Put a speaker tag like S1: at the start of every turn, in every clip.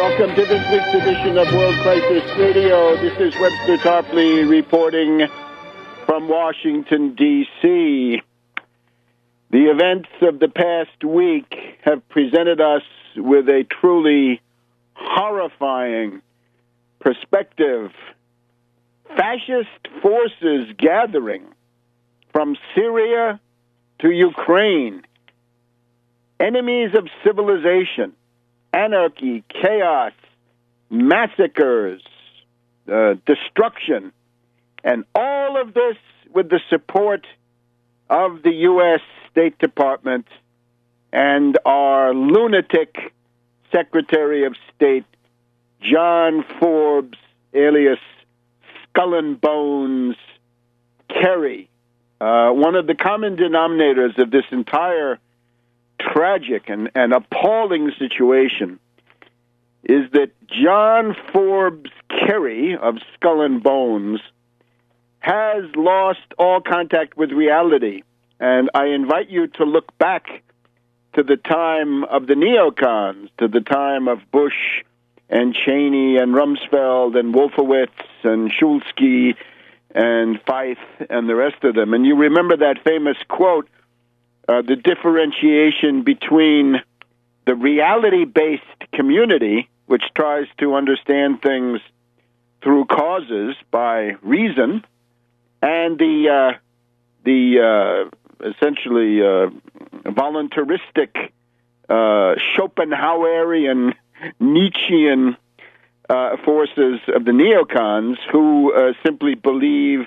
S1: Welcome to this week's edition of World Crisis Radio. This is Webster Tarpley reporting from Washington, D.C. The events of the past week have presented us with a truly horrifying perspective. Fascist forces gathering from Syria to Ukraine. Enemies of civilization. Anarchy, chaos, massacres, destruction, and all of this with the support of the U.S. State Department and our lunatic Secretary of State, John Forbes, alias Skull and Bones Kerry. One of the common denominators of this entire tragic and appalling situation is that John Forbes Kerry of Skull and Bones has lost all contact with reality. And I invite you to look back to the time of the neocons, to the time of Bush and Cheney and Rumsfeld and Wolfowitz and Shulsky and Feith and the rest of them. And you remember that famous quote, the differentiation between the reality-based community, which tries to understand things through causes by reason, and the essentially voluntaristic Schopenhauerian Nietzschean forces of the neocons who simply believe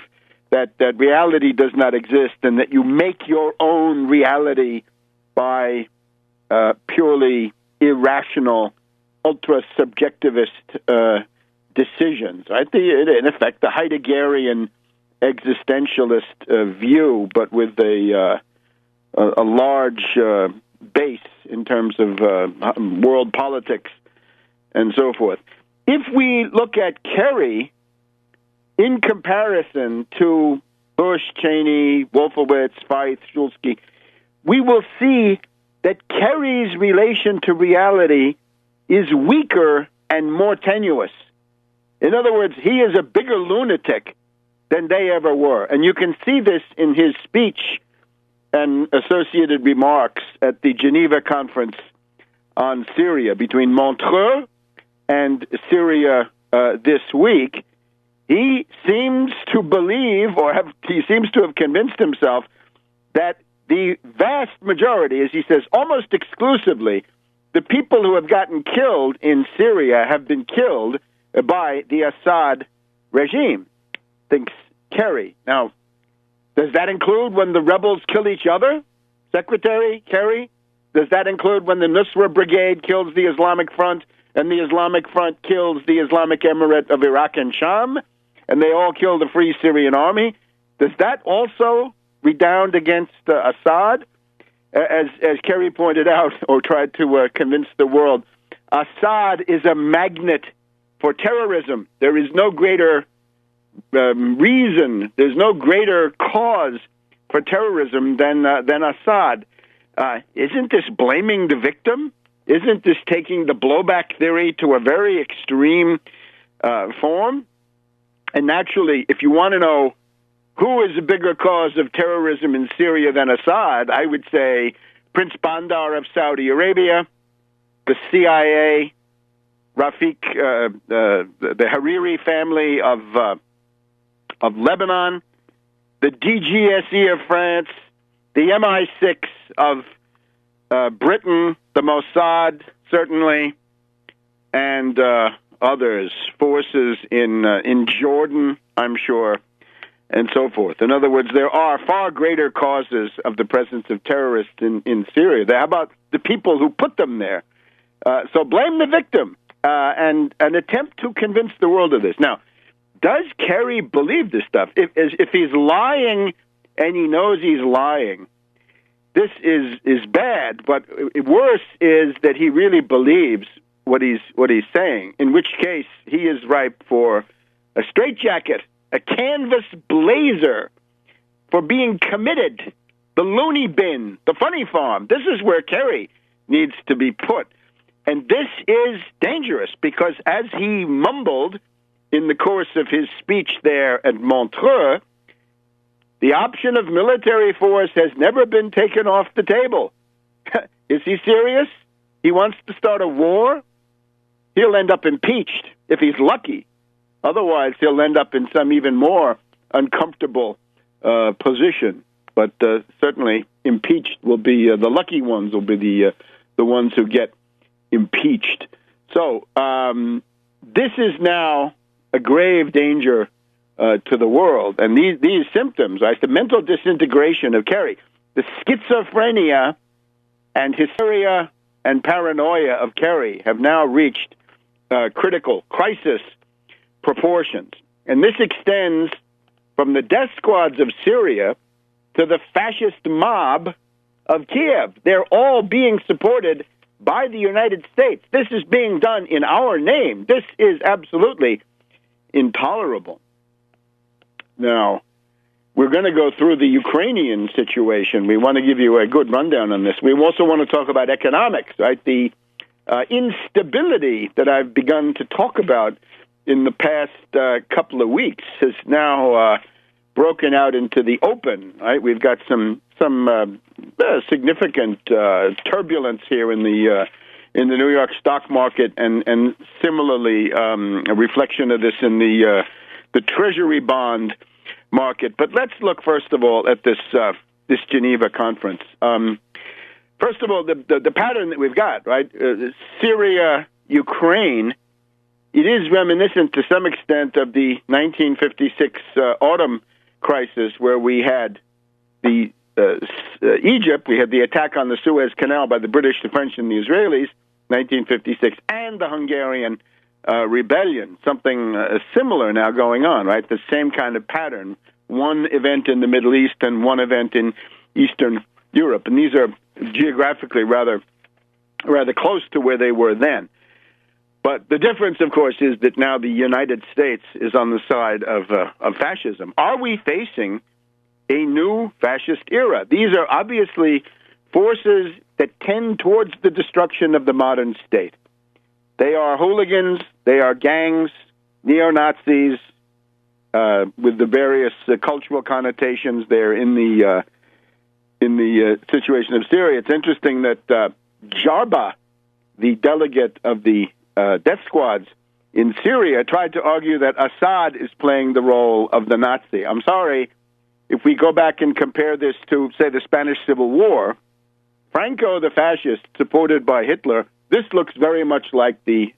S1: that reality does not exist and that you make your own reality by purely irrational, ultra-subjectivist decisions. Right? In effect, the Heideggerian existentialist view, but with a large base in terms of world politics and so forth. If we look at Kerry in comparison to Bush, Cheney, Wolfowitz, Feith, Shulsky, we will see that Kerry's relation to reality is weaker and more tenuous. In other words, he is a bigger lunatic than they ever were. And you can see this in his speech and associated remarks at the Geneva Conference on Syria between Montreux and Syria this week. He seems to believe, he seems to have convinced himself that the vast majority, as he says, almost exclusively, the people who have gotten killed in Syria have been killed by the Assad regime, thinks Kerry. Now, does that include when the rebels kill each other, Secretary Kerry? Does that include when the Nusra Brigade kills the Islamic Front and the Islamic Front kills the Islamic Emirate of Iraq and Sham, and they all kill the Free Syrian Army? Does that also redound against Assad? As Kerry pointed out, or tried to convince the world, Assad is a magnet for terrorism. There is no greater reason, there's no greater cause for terrorism than Assad. Isn't this blaming the victim? Isn't this taking the blowback theory to a very extreme form? And naturally, if you want to know who is a bigger cause of terrorism in Syria than Assad, I would say Prince Bandar of Saudi Arabia, the CIA, Rafik, the Hariri family of Lebanon, the DGSE of France, the MI6 of Britain, the Mossad, certainly, and others, forces in Jordan, I'm sure, and so forth. In other words, there are far greater causes of the presence of terrorists in Syria. How about the people who put them there? So blame the victim and an attempt to convince the world of this. Now, does Kerry believe this stuff? If he's lying and he knows he's lying, this is bad. But worse is that he really believes what he's saying. In which case, he is ripe for a straitjacket, a canvas blazer, for being committed, the loony bin, the funny farm. This is where Kerry needs to be put. And this is dangerous because, as he mumbled in the course of his speech there at Montreux, the option of military force has never been taken off the table. Is he serious? He wants to start a war? He'll end up impeached if he's lucky. Otherwise, he'll end up in some even more uncomfortable position. But certainly, impeached will be the lucky ones. Will be the ones who get impeached. So this is now a grave danger to the world. And these symptoms, right, the mental disintegration of Kerry, the schizophrenia and hysteria and paranoia of Kerry have now reached critical crisis proportions. And this extends from the death squads of Syria to the fascist mob of Kiev. They're all being supported by the United States. This is being done in our name. This is absolutely intolerable. Now, we're going to go through the Ukrainian situation. We want to give you a good rundown on this. We also want to talk about economics, right? The instability that I've begun to talk about in the past couple of weeks has now broken out into the open, right? We've got some significant turbulence here in the New York stock market, and similarly a reflection of this in the Treasury bond market. But let's look first of all at this Geneva conference. First of all, the pattern that we've got, right? Syria, Ukraine. It is reminiscent to some extent of the 1956 autumn crisis, where we had the Egypt, we had the attack on the Suez Canal by the British, the French, and the Israelis, 1956, and the Hungarian rebellion. Something similar now going on, right? The same kind of pattern. One event in the Middle East and one event in Eastern Europe, and these are geographically rather close to where they were then. But the difference, of course, is that now the United States is on the side of fascism. Are we facing a new fascist era? These are obviously forces that tend towards the destruction of the modern state. They are hooligans, they are gangs, neo-Nazis, with the various cultural connotations there in the situation of Syria. It's interesting that Jarba, the delegate of the death squads in Syria, tried to argue that Assad is playing the role of the Nazi. I'm sorry, if we go back and compare this to, say, the Spanish Civil War, Franco the fascist, supported by Hitler, this looks very much like the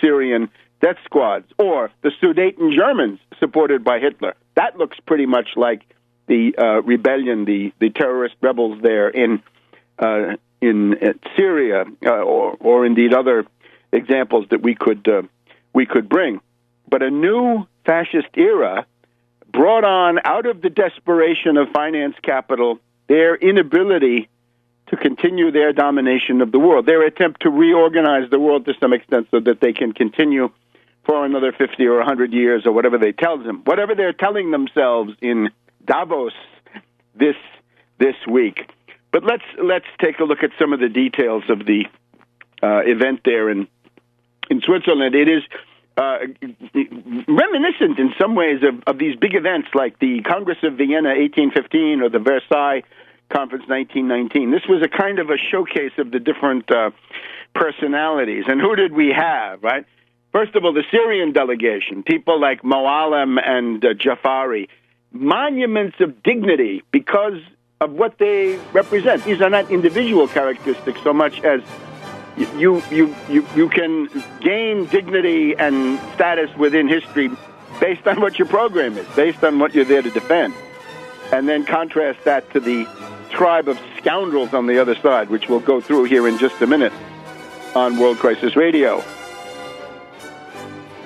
S1: Syrian death squads, or the Sudeten Germans, supported by Hitler. That looks pretty much like the rebellion, the terrorist rebels there in Syria, or indeed other examples that we could bring. But a new fascist era brought on out of the desperation of finance capital their inability to continue their domination of the world, their attempt to reorganize the world to some extent so that they can continue for another 50 or 100 years or whatever they tell them, whatever they're telling themselves in Davos this week. But let's take a look at some of the details of the event there in Switzerland. It is reminiscent in some ways of these big events like the Congress of Vienna 1815 or the Versailles Conference 1919. This was a kind of a showcase of the different personalities. And who did we have, right? First of all, the Syrian delegation, people like Moallem and Jafari, monuments of dignity because of what they represent. These are not individual characteristics so much as you can gain dignity and status within history based on what your program is, based on what you're there to defend. And then contrast that to the tribe of scoundrels on the other side, which we'll go through here in just a minute on World Crisis Radio.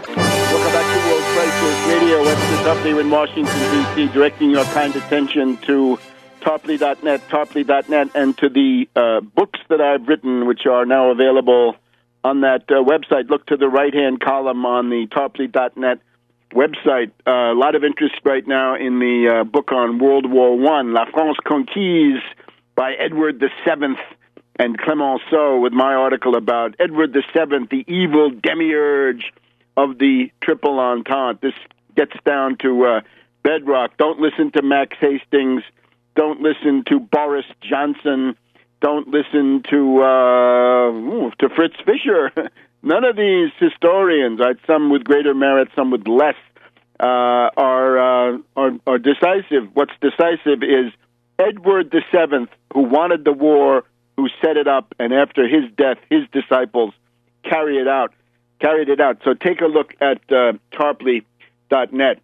S1: Welcome back to World Crisis Radio. Webster Tarpley in Washington, D.C., directing your kind attention to Tarpley.net, Tarpley.net, and to the books that I've written, which are now available on that website. Look to the right-hand column on the Tarpley.net website. A lot of interest right now in the book on World War I, La France Conquise, by Edward VII and Clemenceau with my article about Edward VII, the evil demiurge of the Triple Entente. This gets down to bedrock. Don't listen to Max Hastings. Don't listen to Boris Johnson. Don't listen to Fritz Fischer. None of these historians, right, some with greater merit, some with less, are decisive. What's decisive is Edward VII, who wanted the war, who set it up, and after his death, his disciples carried it out. So take a look at Tarpley.net,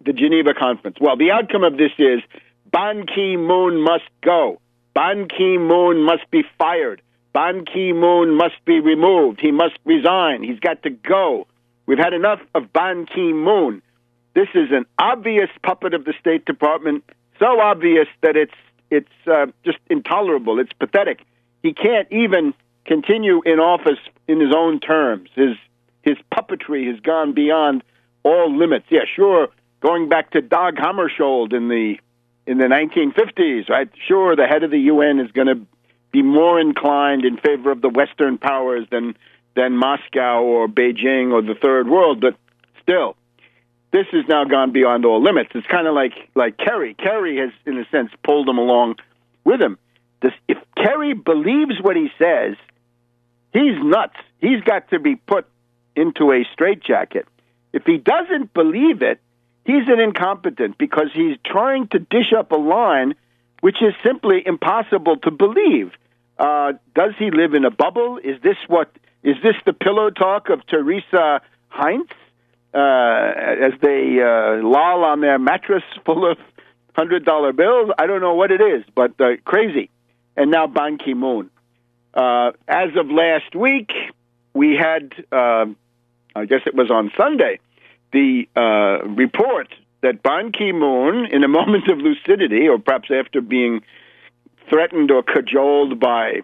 S1: the Geneva Conference. Well, the outcome of this is Ban Ki-moon must go. Ban Ki-moon must be fired. Ban Ki-moon must be removed. He must resign. He's got to go. We've had enough of Ban Ki-moon. This is an obvious puppet of the State Department, so obvious that it's just intolerable. It's pathetic. He can't even continue in office in his own terms. His puppetry has gone beyond all limits. Yeah, sure, going back to Dag Hammarskjöld in the 1950s, right? Sure, the head of the UN is going to be more inclined in favor of the Western powers than Moscow or Beijing or the Third World, but still, this has now gone beyond all limits. It's kind of like Kerry. Kerry has, in a sense, pulled him along with him. If Kerry believes what he says, he's nuts. He's got to be put into a straitjacket. If he doesn't believe it, he's an incompetent because he's trying to dish up a line which is simply impossible to believe. Does he live in a bubble? Is this the pillow talk of Teresa Heinz as they loll on their mattress full of $100 bills? I don't know what it is, but crazy. And now Ban Ki-moon. As of last week, we had, I guess it was on Sunday, the report that Ban Ki-moon, in a moment of lucidity, or perhaps after being threatened or cajoled by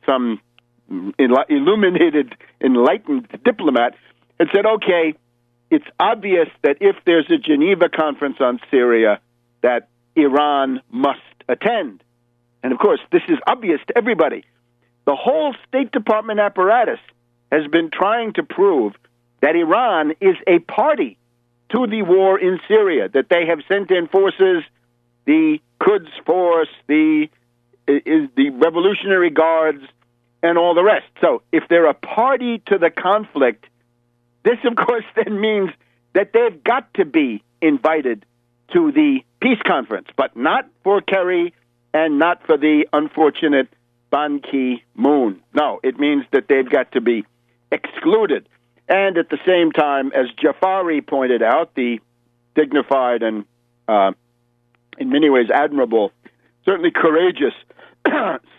S1: some illuminated, enlightened diplomat, had said, okay, it's obvious that if there's a Geneva conference on Syria, that Iran must attend. And, of course, this is obvious to everybody. The whole State Department apparatus has been trying to prove that Iran is a party to the war in Syria, that they have sent in forces, the Quds Force, the Revolutionary Guards, and all the rest. So if they're a party to the conflict, this, of course, then means that they've got to be invited to the peace conference, but not for Kerry and not for the unfortunate Ban Ki-moon. No, it means that they've got to be excluded. And at the same time, as Jafari pointed out, the dignified and in many ways admirable, certainly courageous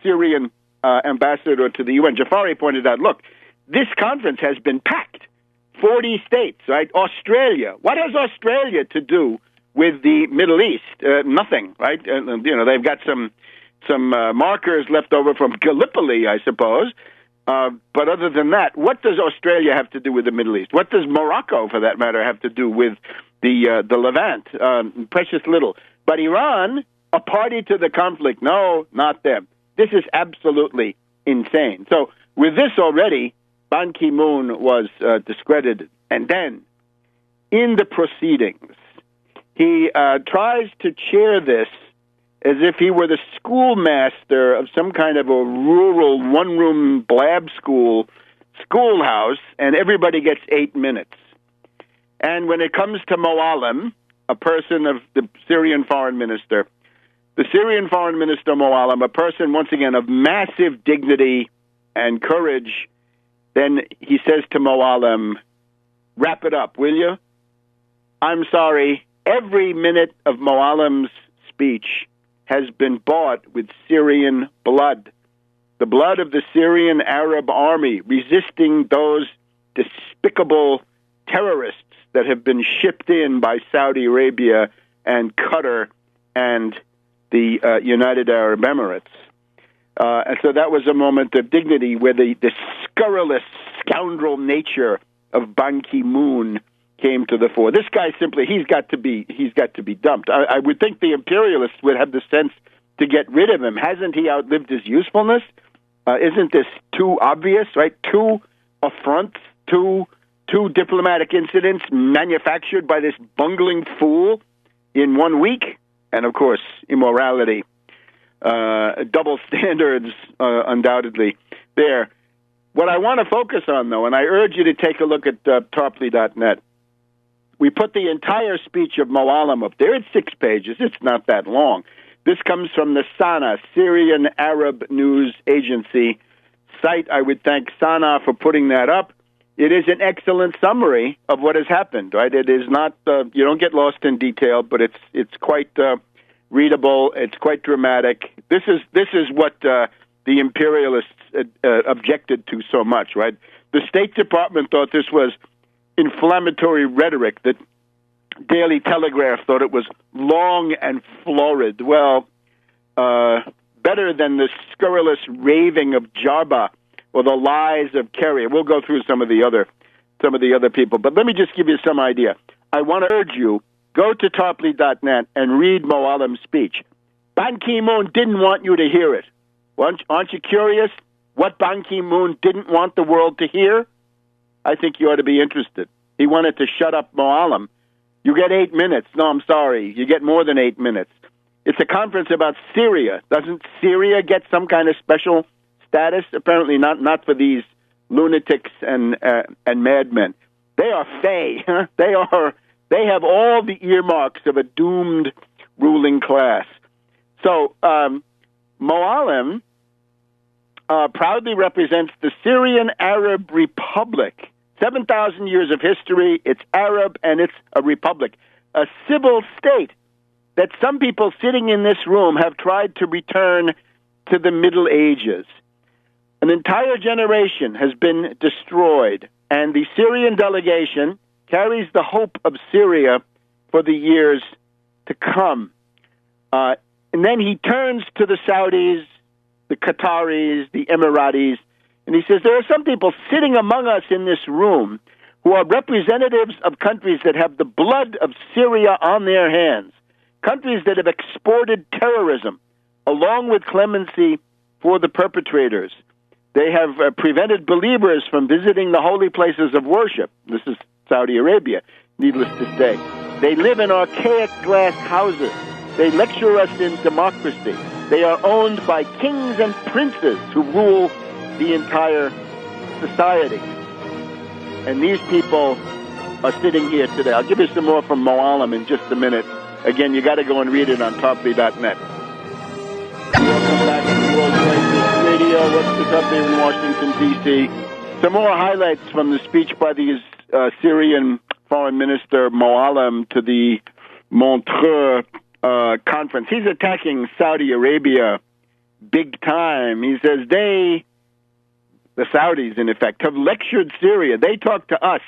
S1: Syrian ambassador to the UN, Jafari pointed out, look, this conference has been packed. 40 states, right? Australia. What has Australia to do with the Middle East? Nothing, right? They've got some markers left over from Gallipoli, I suppose. But other than that, what does Australia have to do with the Middle East? What does Morocco, for that matter, have to do with the Levant? Precious little. But Iran, a party to the conflict, no, not them. This is absolutely insane. So with this already, Ban Ki-moon was discredited. And then, in the proceedings, he tries to chair this as if he were the schoolmaster of some kind of a rural one-room blab schoolhouse, and everybody gets 8 minutes. And when it comes to Moallem, a person of the Syrian foreign minister, Moallem, a person, once again, of massive dignity and courage, then he says to Moallem, wrap it up, will you? I'm sorry, every minute of Moallem's speech has been bought with Syrian blood, the blood of the Syrian Arab army resisting those despicable terrorists that have been shipped in by Saudi Arabia and Qatar and the United Arab Emirates. And so that was a moment of dignity where the scurrilous scoundrel nature of Ban Ki-moon came to the fore. This guy simply, he's got to be dumped. I would think the imperialists would have the sense to get rid of him. Hasn't he outlived his usefulness? Isn't this too obvious, right? Two affronts, two diplomatic incidents manufactured by this bungling fool in 1 week. And, of course, immorality, double standards, undoubtedly there. What I want to focus on, though, and I urge you to take a look at Tarpley.net, we put the entire speech of Moallem up there. It's 6 pages. It's not that long. This comes from the SANA, Syrian Arab News Agency site. I would thank SANA for putting that up. It is an excellent summary of what has happened, right? It is not, you don't get lost in detail, but it's quite readable. It's quite dramatic. This is what the imperialists objected to so much, right? The State Department thought this was inflammatory rhetoric. The Daily Telegraph thought it was long and florid. Well, better than the scurrilous raving of Jarba or the lies of Kerry. We'll go through some of the other people, but let me just give you some idea. I want to urge you, go to Tarpley.net and read Moallem's speech. Ban Ki-moon didn't want you to hear it. Aren't you curious what Ban Ki-moon didn't want the world to hear? I think you ought to be interested. He wanted to shut up Moallem. You get 8 minutes. No, I'm sorry. You get more than 8 minutes. It's a conference about Syria. Doesn't Syria get some kind of special status? Apparently not for these lunatics and madmen. They are fey. They have all the earmarks of a doomed ruling class. So Moallem proudly represents the Syrian Arab Republic. 7,000 years of history, it's Arab, and it's a republic. A civil state that some people sitting in this room have tried to return to the Middle Ages. An entire generation has been destroyed, and the Syrian delegation carries the hope of Syria for the years to come. And then he turns to the Saudis, the Qataris, the Emiratis, and he says, there are some people sitting among us in this room who are representatives of countries that have the blood of Syria on their hands, countries that have exported terrorism along with clemency for the perpetrators. They have prevented believers from visiting the holy places of worship. This is Saudi Arabia, needless to say. They live in archaic glass houses. They lecture us in democracy. They are owned by kings and princes who rule the entire society. And these people are sitting here today. I'll give you some more from Moallem in just a minute. Again, you got to go and read it on Tarpley.net. Welcome back to World Crisis Radio. Webster Tarpley in Washington, D.C. Some more highlights from the speech by the Syrian Foreign Minister Moallem to the Montreux conference. He's attacking Saudi Arabia big time. He says the Saudis, in effect, have lectured Syria. They talk to us.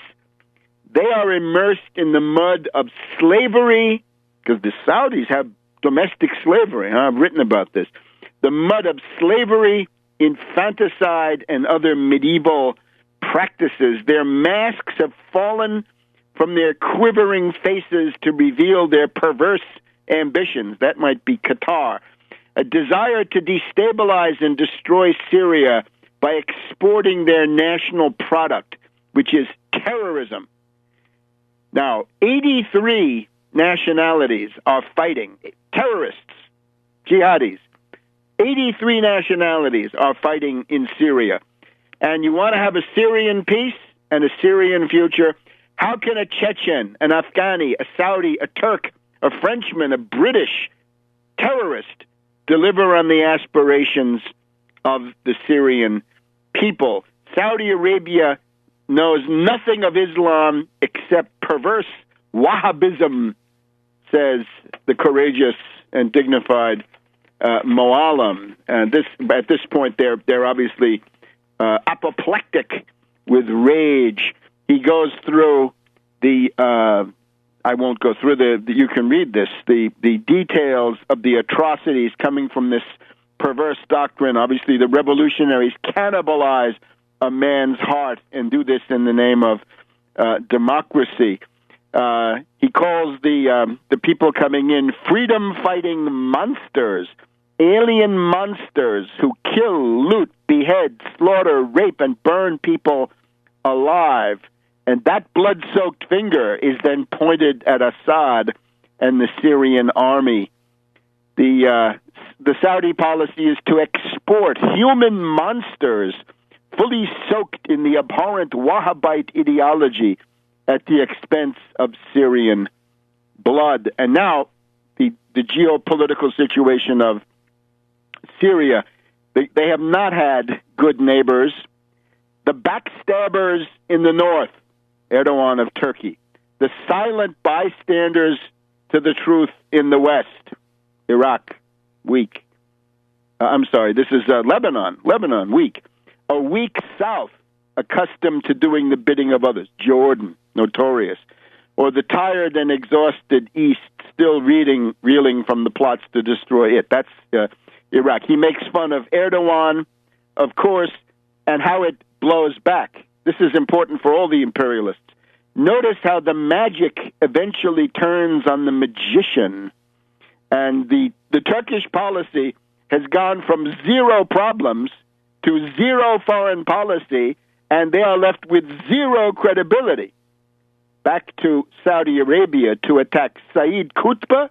S1: They are immersed in the mud of slavery, because the Saudis have domestic slavery. I've written about this. The mud of slavery, infanticide, and other medieval practices. Their masks have fallen from their quivering faces to reveal their perverse ambitions. That might be Qatar. A desire to destabilize and destroy Syria by exporting their national product, which is terrorism. Now, 83 nationalities are fighting. Terrorists, jihadis. 83 nationalities are fighting in Syria. And you want to have a Syrian peace and a Syrian future? How can a Chechen, an Afghani, a Saudi, a Turk, a Frenchman, a British terrorist deliver on the aspirations of the Syrian people? Saudi Arabia knows nothing of Islam except perverse Wahhabism, says the courageous and dignified Moallem. And at this point, they're obviously apoplectic with rage. He goes through I won't go through you can read this, the details of the atrocities coming from this perverse doctrine. Obviously, the revolutionaries cannibalize a man's heart and do this in the name of democracy. He calls the people coming in freedom-fighting monsters, alien monsters who kill, loot, behead, slaughter, rape, and burn people alive. And that blood-soaked finger is then pointed at Assad and the Syrian army. The Saudi policy is to export human monsters fully soaked in the abhorrent Wahhabite ideology at the expense of Syrian blood. And now the geopolitical situation of Syria, they have not had good neighbors. The backstabbers in the north, Erdogan of Turkey. The silent bystanders to the truth in the west, Iraq, weak. This is Lebanon, weak. A weak south, accustomed to doing the bidding of others, Jordan, notorious. Or the tired and exhausted east, still reeling from the plots to destroy it. That's Iraq. He makes fun of Erdogan, of course, and how it blows back. This is important for all the imperialists. Notice how the magic eventually turns on the magician. And the Turkish policy has gone from zero problems to zero foreign policy, and they are left with zero credibility. Back to Saudi Arabia to attack Saeed Qutb.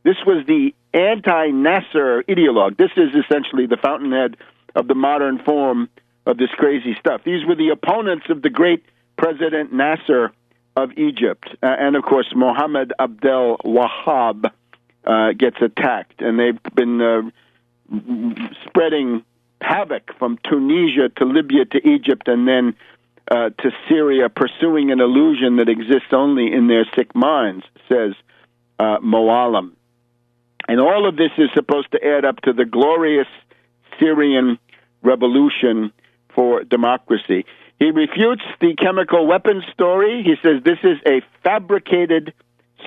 S1: This was the anti-Nasser ideologue. This is essentially the fountainhead of the modern form of this crazy stuff. These were the opponents of the great President Nasser of Egypt. And, of course, Mohammed Abdel Wahab gets attacked. And they've been spreading havoc from Tunisia to Libya to Egypt and then to Syria, pursuing an illusion that exists only in their sick minds, says Moalem. And all of this is supposed to add up to the glorious Syrian revolution for democracy. He refutes the chemical weapons story. He says this is a fabricated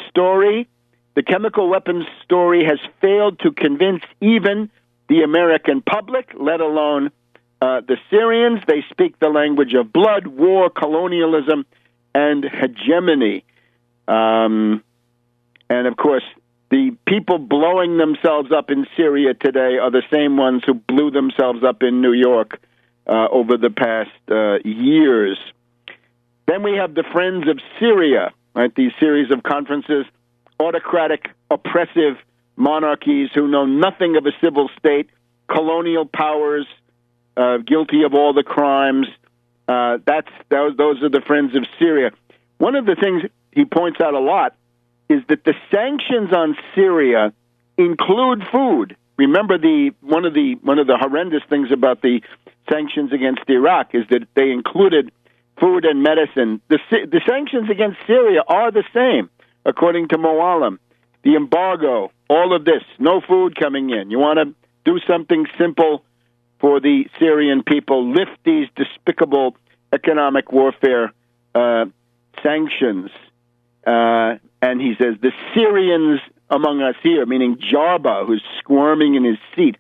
S1: story. The chemical weapons story has failed to convince even the American public, let alone the Syrians. They speak the language of blood, war, colonialism, and hegemony. And, of course, the people blowing themselves up in Syria today are the same ones who blew themselves up in New York over the past years. Then we have the Friends of Syria, right? These series of conferences, autocratic, oppressive monarchies who know nothing of a civil state, colonial powers, guilty of all the crimes. Those are the Friends of Syria. One of the things he points out a lot is that the sanctions on Syria include food. Remember, one of the horrendous things about the sanctions against Iraq is that they included food and medicine. The sanctions against Syria are the same, according to Moalem. The embargo, all of this, no food coming in. You want to do something simple for the Syrian people, lift these despicable economic warfare sanctions. And he says, the Syrians among us here, meaning Jarba, who's squirming in his seat,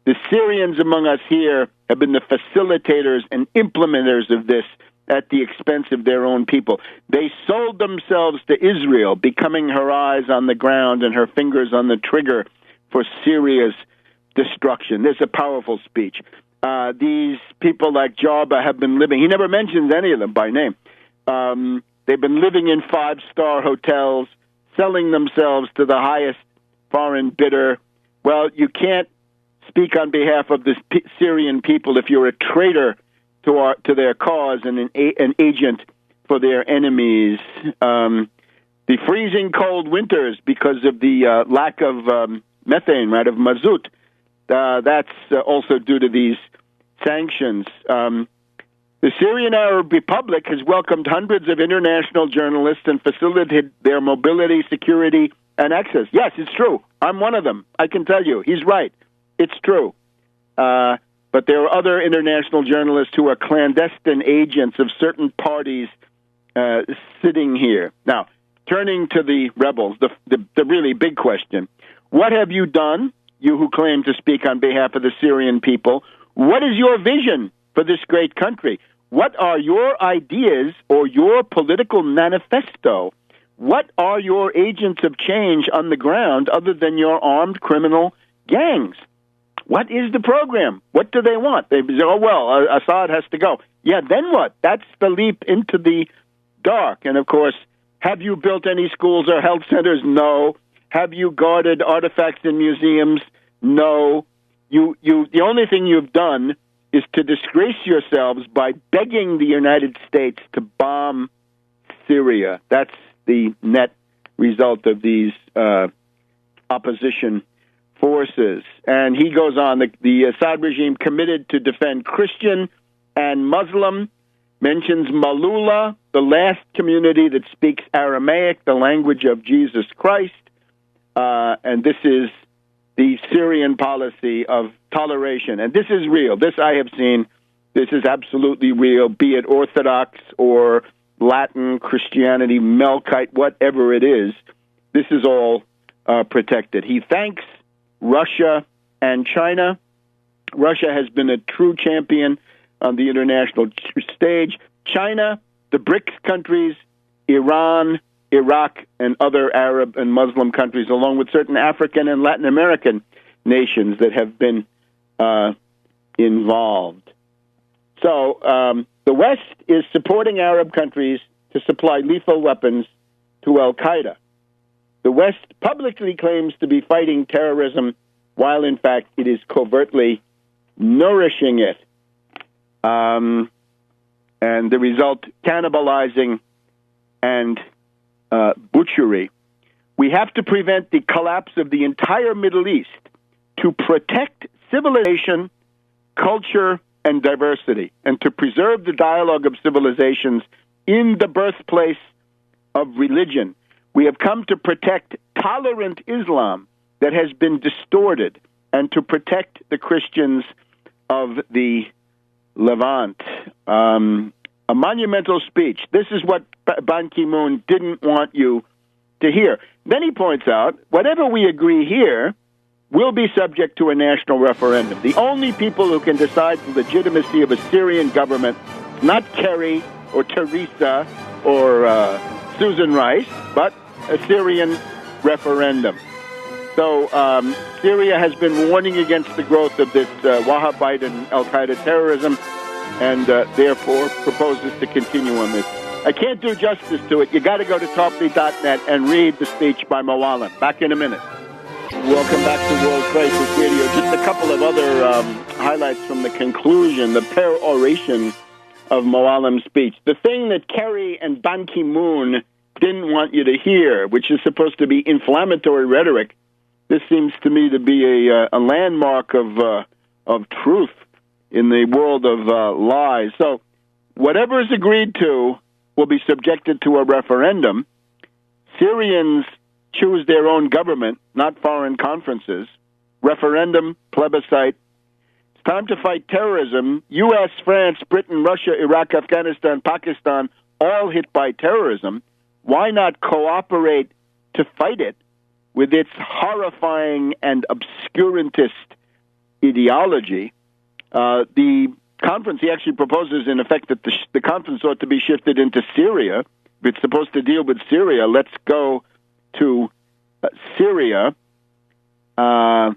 S1: the Syrians among us here have been the facilitators and implementers of this at the expense of their own people. They sold themselves to Israel, becoming her eyes on the ground and her fingers on the trigger for Syria's destruction. This is a powerful speech. These people like Jarba have been living, he never mentions any of them by name. They've been living in five-star hotels, selling themselves to the highest foreign bidder. Well, you can't speak on behalf of the Syrian people if you're a traitor to their cause and an agent for their enemies. The freezing cold winters because of the lack of methane, right, of mazout, that's also due to these sanctions. The Syrian Arab Republic has welcomed hundreds of international journalists and facilitated their mobility, security, and access. Yes, it's true. I'm one of them. I can tell you. He's right. It's true. But there are other international journalists who are clandestine agents of certain parties sitting here. Now, turning to the rebels, the really big question. What have you done, you who claim to speak on behalf of the Syrian people? What is your vision for this great country? What are your ideas or your political manifesto? What are your agents of change on the ground other than your armed criminal gangs? What is the program? What do they want? They say, oh, well, Assad has to go. Yeah, then what? That's the leap into the dark. And, of course, have you built any schools or health centers? No. Have you guarded artifacts in museums? No. The only thing you've done is to disgrace yourselves by begging the United States to bomb Syria. That's the net result of these opposition forces. And he goes on, the Assad regime committed to defend Christian and Muslim, mentions Malula, the last community that speaks Aramaic, the language of Jesus Christ, and this is the Syrian policy of toleration. And this is real. This I have seen. This is absolutely real, be it Orthodox or Latin, Christianity, Melkite, whatever it is. This is all protected. He thanks Russia and China. Russia has been a true champion on the international stage. China, the BRICS countries, Iran, Iraq, and other Arab and Muslim countries, along with certain African and Latin American nations that have been involved. So the West is supporting Arab countries to supply lethal weapons to al-Qaeda. The West publicly claims to be fighting terrorism, while in fact it is covertly nourishing it. And the result, cannibalizing and butchery. We have to prevent the collapse of the entire Middle East to protect civilization, culture, and diversity, and to preserve the dialogue of civilizations in the birthplace of religion. We have come to protect tolerant Islam that has been distorted, and to protect the Christians of the Levant. A monumental speech. This is what Ban Ki-moon didn't want you to hear. Then he points out, whatever we agree here will be subject to a national referendum. The only people who can decide the legitimacy of a Syrian government, not Kerry or Theresa or Susan Rice, but a Syrian referendum. So Syria has been warning against the growth of this Wahhabite and al-Qaeda terrorism, and therefore proposes to continue on this. I can't do justice to it. You got to go to Tarpley.net and read the speech by Moalem. Back in a minute. Welcome back to World Crisis Radio. Just a couple of other highlights from the conclusion, the peroration of Moalem's speech. The thing that Kerry and Ban Ki-moon didn't want you to hear, which is supposed to be inflammatory rhetoric, this seems to me to be a landmark of truth in the world of lies. So whatever is agreed to will be subjected to a referendum. Syrians choose their own government, not foreign conferences. Referendum, plebiscite. It's time to fight terrorism. U.S., France, Britain, Russia, Iraq, Afghanistan, Pakistan, all hit by terrorism. Why not cooperate to fight it with its horrifying and obscurantist ideology? The conference, he actually proposes, in effect, that the conference ought to be shifted into Syria. If it's supposed to deal with Syria, let's go to Syria. Some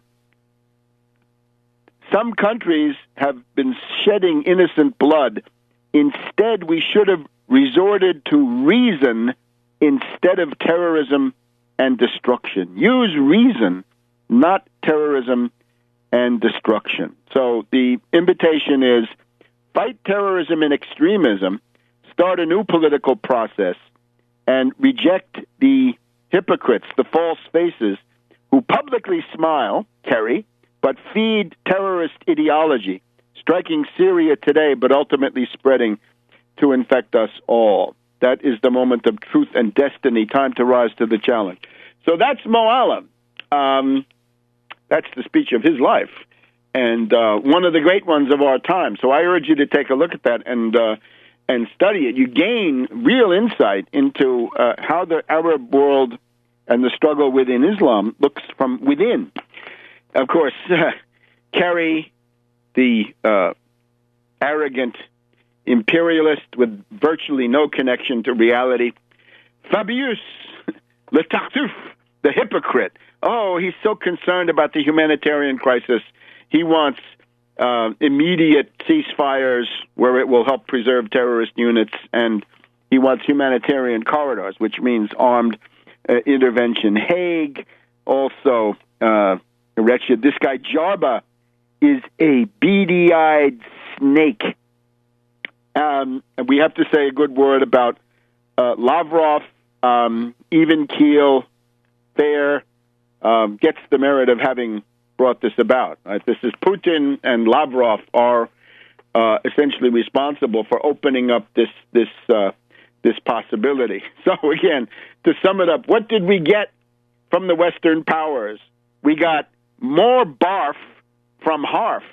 S1: countries have been shedding innocent blood. Instead, we should have resorted to reason instead of terrorism and destruction. Use reason, not terrorism and destruction. So the invitation is fight terrorism and extremism, start a new political process, and reject the hypocrites, the false faces, who publicly smile, Kerry, but feed terrorist ideology, striking Syria today, but ultimately spreading to infect us all. That is the moment of truth and destiny, time to rise to the challenge. So that's Moalem. That's the speech of his life, and one of the great ones of our time. So I urge you to take a look at that and study it. You gain real insight into how the Arab world and the struggle within Islam looks from within. Of course, Kerry, the arrogant imperialist with virtually no connection to reality. Fabius, le Tartuffe, the hypocrite. Oh, he's so concerned about the humanitarian crisis He wants immediate ceasefires where it will help preserve terrorist units, and he wants humanitarian corridors, which means armed intervention. Haig also wretched. This guy Jarba is a beady-eyed snake. And we have to say a good word about Lavrov, even keel, fair, gets the merit of having brought this about. Right? This is Putin and Lavrov are essentially responsible for opening up this possibility. So again, to sum it up, what did we get from the Western powers? We got more barf from Harf.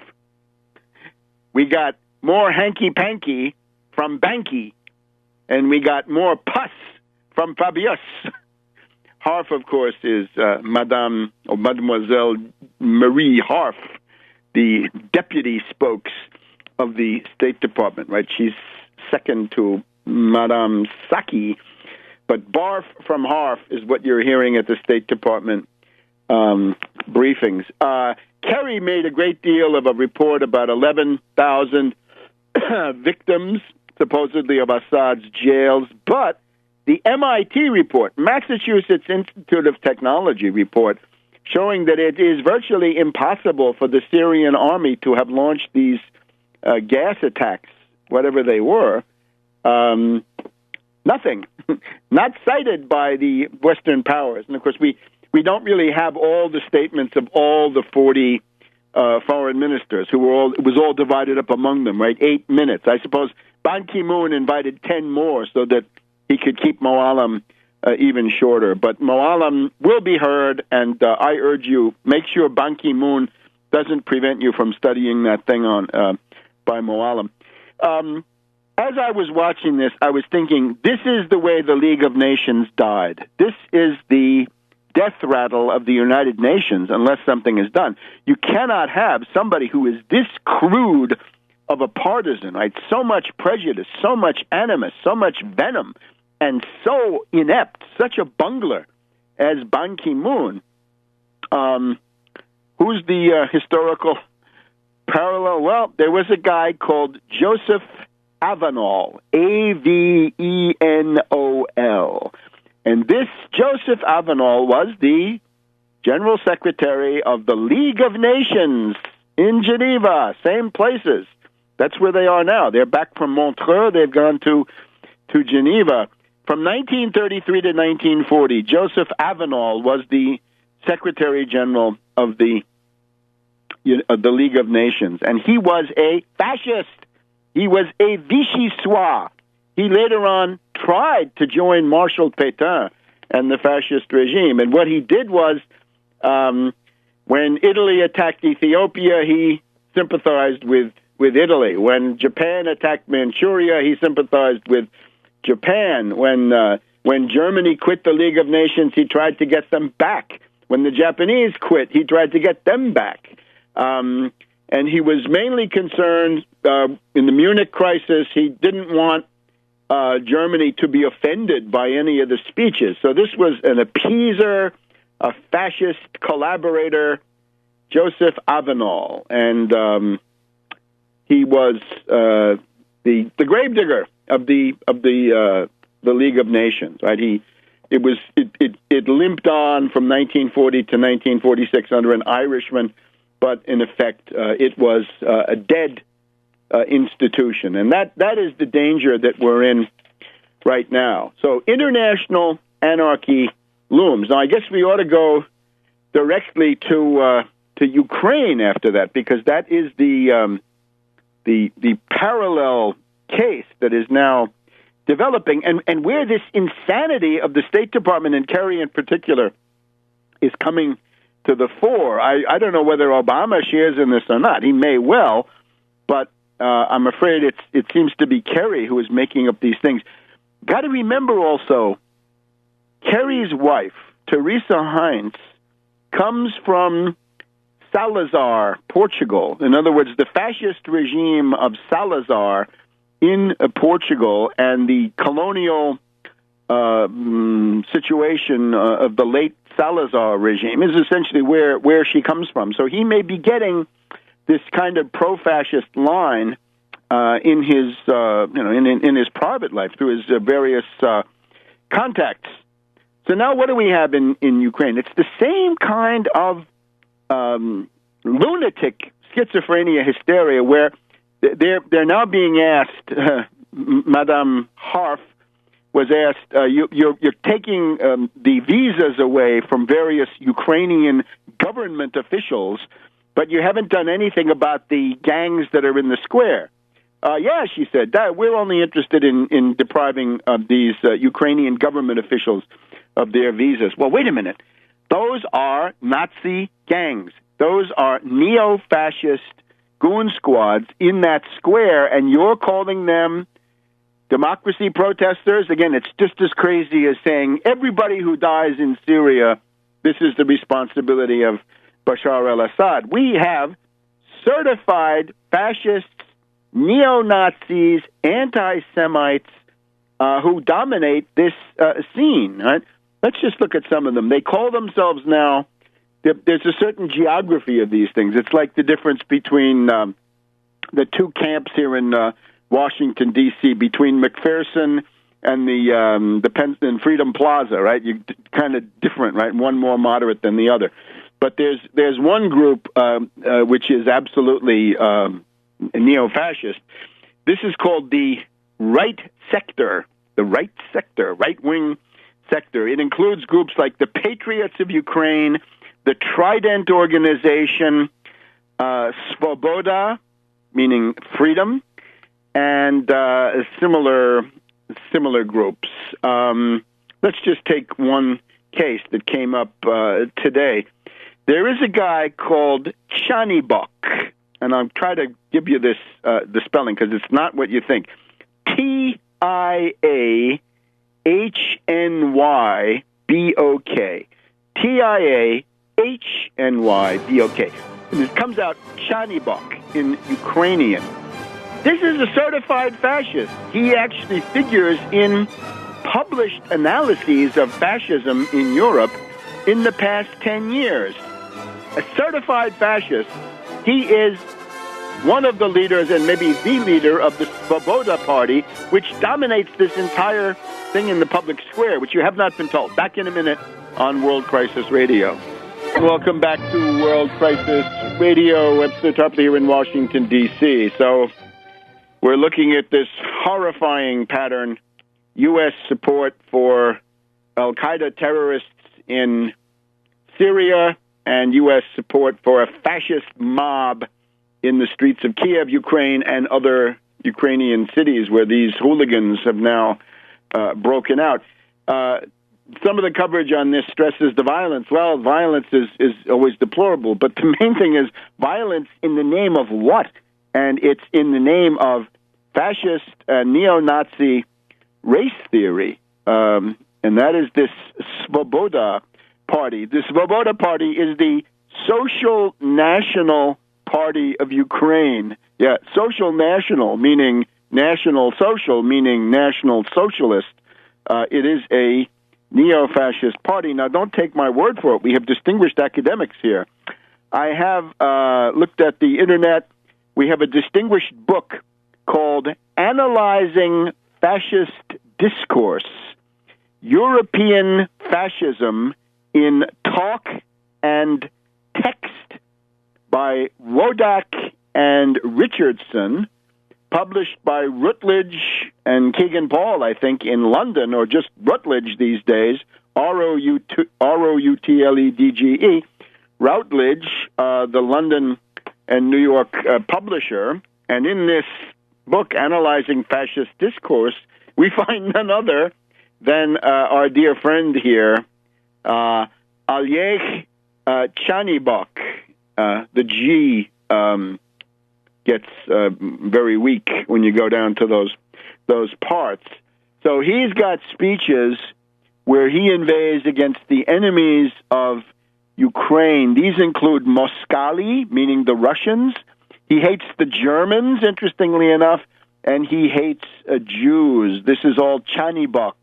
S1: We got more hanky-panky from Banky. And we got more pus from Fabius. Harf, of course, is Mademoiselle Marie Harf, the deputy spokes of the State Department, right? She's second to Madame Saki. But barf from Harf is what you're hearing at the State Department briefings. Kerry made a great deal of a report about 11,000 victims, supposedly, of Assad's jails, but the MIT report, Massachusetts Institute of Technology report, showing that it is virtually impossible for the Syrian army to have launched these gas attacks, whatever they were, nothing, not cited by the Western powers. And, of course, we don't really have all the statements of all the 40 foreign ministers who were all, it was all divided up among them, right? 8 minutes. I suppose Ban Ki-moon invited 10 more so that he could keep Moalam even shorter. But Moalam will be heard, and I urge you, make sure Ban Ki-moon doesn't prevent you from studying that thing on by Moalam. As I was watching this, I was thinking, this is the way the League of Nations died. This is the death rattle of the United Nations unless something is done. You cannot have somebody who is this crude of a partisan, right? So much prejudice, so much animus, so much venom, and so inept, such a bungler as Ban Ki-moon. Who's the historical parallel? Well, there was a guy called Joseph Avenol, Avenol. And this Joseph Avenol was the General Secretary of the League of Nations in Geneva, same places. That's where they are now. They're back from Montreux. They've gone to Geneva. From 1933 to 1940, Joseph Avenol was the Secretary General of the League of Nations, and he was a fascist. He was a Vichyssois. He later on tried to join Marshal Pétain and the fascist regime. And what he did was, when Italy attacked Ethiopia, he sympathized with Italy. When Japan attacked Manchuria, he sympathized with Japan. When Germany quit the League of Nations, he tried to get them back. When the Japanese quit, he tried to get them back. And he was mainly concerned in the Munich crisis. He didn't want Germany to be offended by any of the speeches. So this was an appeaser, a fascist collaborator, Joseph Avenol, and he was the gravedigger of the League of Nations. Right? It limped on from 1940 to 1946 under an Irishman, but in effect it was a dead institution, and that is the danger that we're in right now. So international anarchy looms. Now, I guess we ought to go directly to Ukraine after that, because that is the parallel case that is now developing, and where this insanity of the State Department and Kerry in particular is coming to the fore. I don't know whether Obama shares in this or not. He may well, but I'm afraid it seems to be Kerry who is making up these things. Got to remember also, Kerry's wife, Teresa Heinz, comes from Salazar, Portugal. In other words, the fascist regime of Salazar in Portugal and the colonial situation of the late Salazar regime is essentially where she comes from. So he may be getting this kind of pro-fascist line in his in his private life through his various contacts. So now what do we have in Ukraine? It's the same kind of lunatic schizophrenia hysteria where they're now being asked, Madame Harf was asked, you're taking the visas away from various Ukrainian government officials, but you haven't done anything about the gangs that are in the square. Yeah, she said, we're only interested in depriving these Ukrainian government officials of their visas. Well, wait a minute. Those are Nazi gangs. Those are neo-fascist goon squads in that square, and you're calling them democracy protesters? Again, it's just as crazy as saying everybody who dies in Syria, this is the responsibility of Bashar al-Assad. We have certified fascists, neo-Nazis, anti-Semites who dominate this scene. Right? Let's just look at some of them. They call themselves now, there's a certain geography of these things. It's like the difference between the two camps here in Washington, D.C., between McPherson and the Penn and Freedom Plaza, right? You're kind of different, right? One more moderate than the other. But there's one group which is absolutely neo-fascist. This is called the right sector, right-wing sector. It includes groups like the Patriots of Ukraine, the Trident Organization, Svoboda, meaning freedom, and similar groups. Let's just take one case that came up today. There is a guy called Chanibok, and I'll try to give you this the spelling because it's not what you think. Tiahnybok. Tiahnybok. And it comes out Chanibok in Ukrainian. This is a certified fascist. He actually figures in published analyses of fascism in Europe in the past 10 years. A certified fascist. He is one of the leaders and maybe the leader of the Svoboda Party, which dominates this entire thing in the public square, which you have not been told. Back in a minute on World Crisis Radio. Welcome back to World Crisis Radio. Webster Tarpley here in Washington, D.C. So we're looking at this horrifying pattern, U.S. support for al-Qaeda terrorists in Syria and U.S. support for a fascist mob in the streets of Kiev, Ukraine, and other Ukrainian cities where these hooligans have now broken out. Some of the coverage on this stresses the violence. Well, violence is always deplorable, but the main thing is violence in the name of what? And it's in the name of fascist, neo-Nazi race theory, and that is this Svoboda Party. The Svoboda Party is the Social National Party of Ukraine. Yeah, social national, meaning national social, meaning national socialist. It is a neo-fascist party. Now, don't take my word for it. We have distinguished academics here. I have looked at the Internet. We have a distinguished book called Analyzing Fascist Discourse, European Fascism in Talk and Text by Wodak and Richardson, published by Routledge and Kegan Paul, I think, in London, or just Routledge these days, Routledge, Routledge, the London and New York publisher. And in this book, Analyzing Fascist Discourse, we find none other than our dear friend here, Alyeh Chanibok. The G gets very weak when you go down to those parts. So he's got speeches where he inveighs against the enemies of Ukraine. These include Moskali, meaning the Russians. He hates the Germans, interestingly enough, and he hates Jews. This is all Chanibok,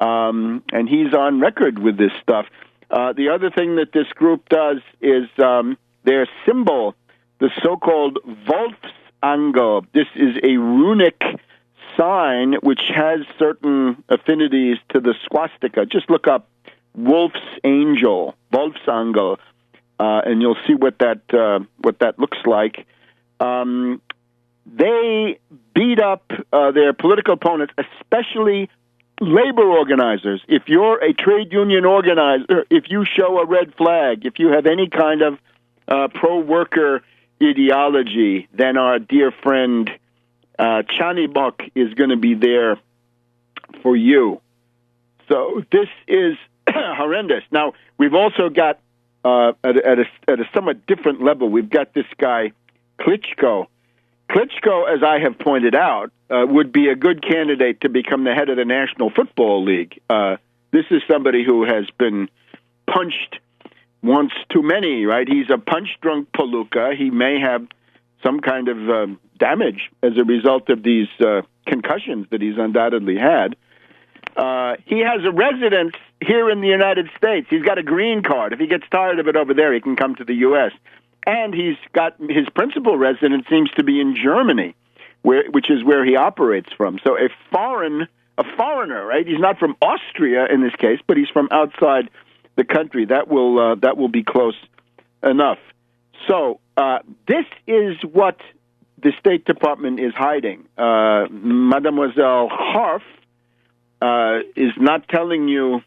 S1: and he's on record with this stuff. The other thing that this group does is their symbol the so-called Wolfsangel. This is a runic sign which has certain affinities to the swastika. Just look up Wolf's Angel, Wolfsangel, and you'll see what that looks like. They beat up their political opponents, especially labor organizers. If you're a trade union organizer, if you show a red flag, if you have any kind of pro-worker ideology, then our dear friend Chanibok is going to be there for you. So this is horrendous. Now, we've also got, at a somewhat different level, we've got this guy, Klitschko. Klitschko, as I have pointed out, would be a good candidate to become the head of the National Football League. This is somebody who has been punched once too many, right? He's a punch-drunk palooka. He may have some kind of damage as a result of these concussions that he's undoubtedly had. He has a residence here in the United States. He's got a green card. If he gets tired of it over there, he can come to the U.S., and he's got his principal residence seems to be in Germany, which is where he operates from. So a foreigner, right? He's not from Austria in this case, but he's from outside the country. That will be close enough. So this is what the State Department is hiding. Mademoiselle Harf is not telling you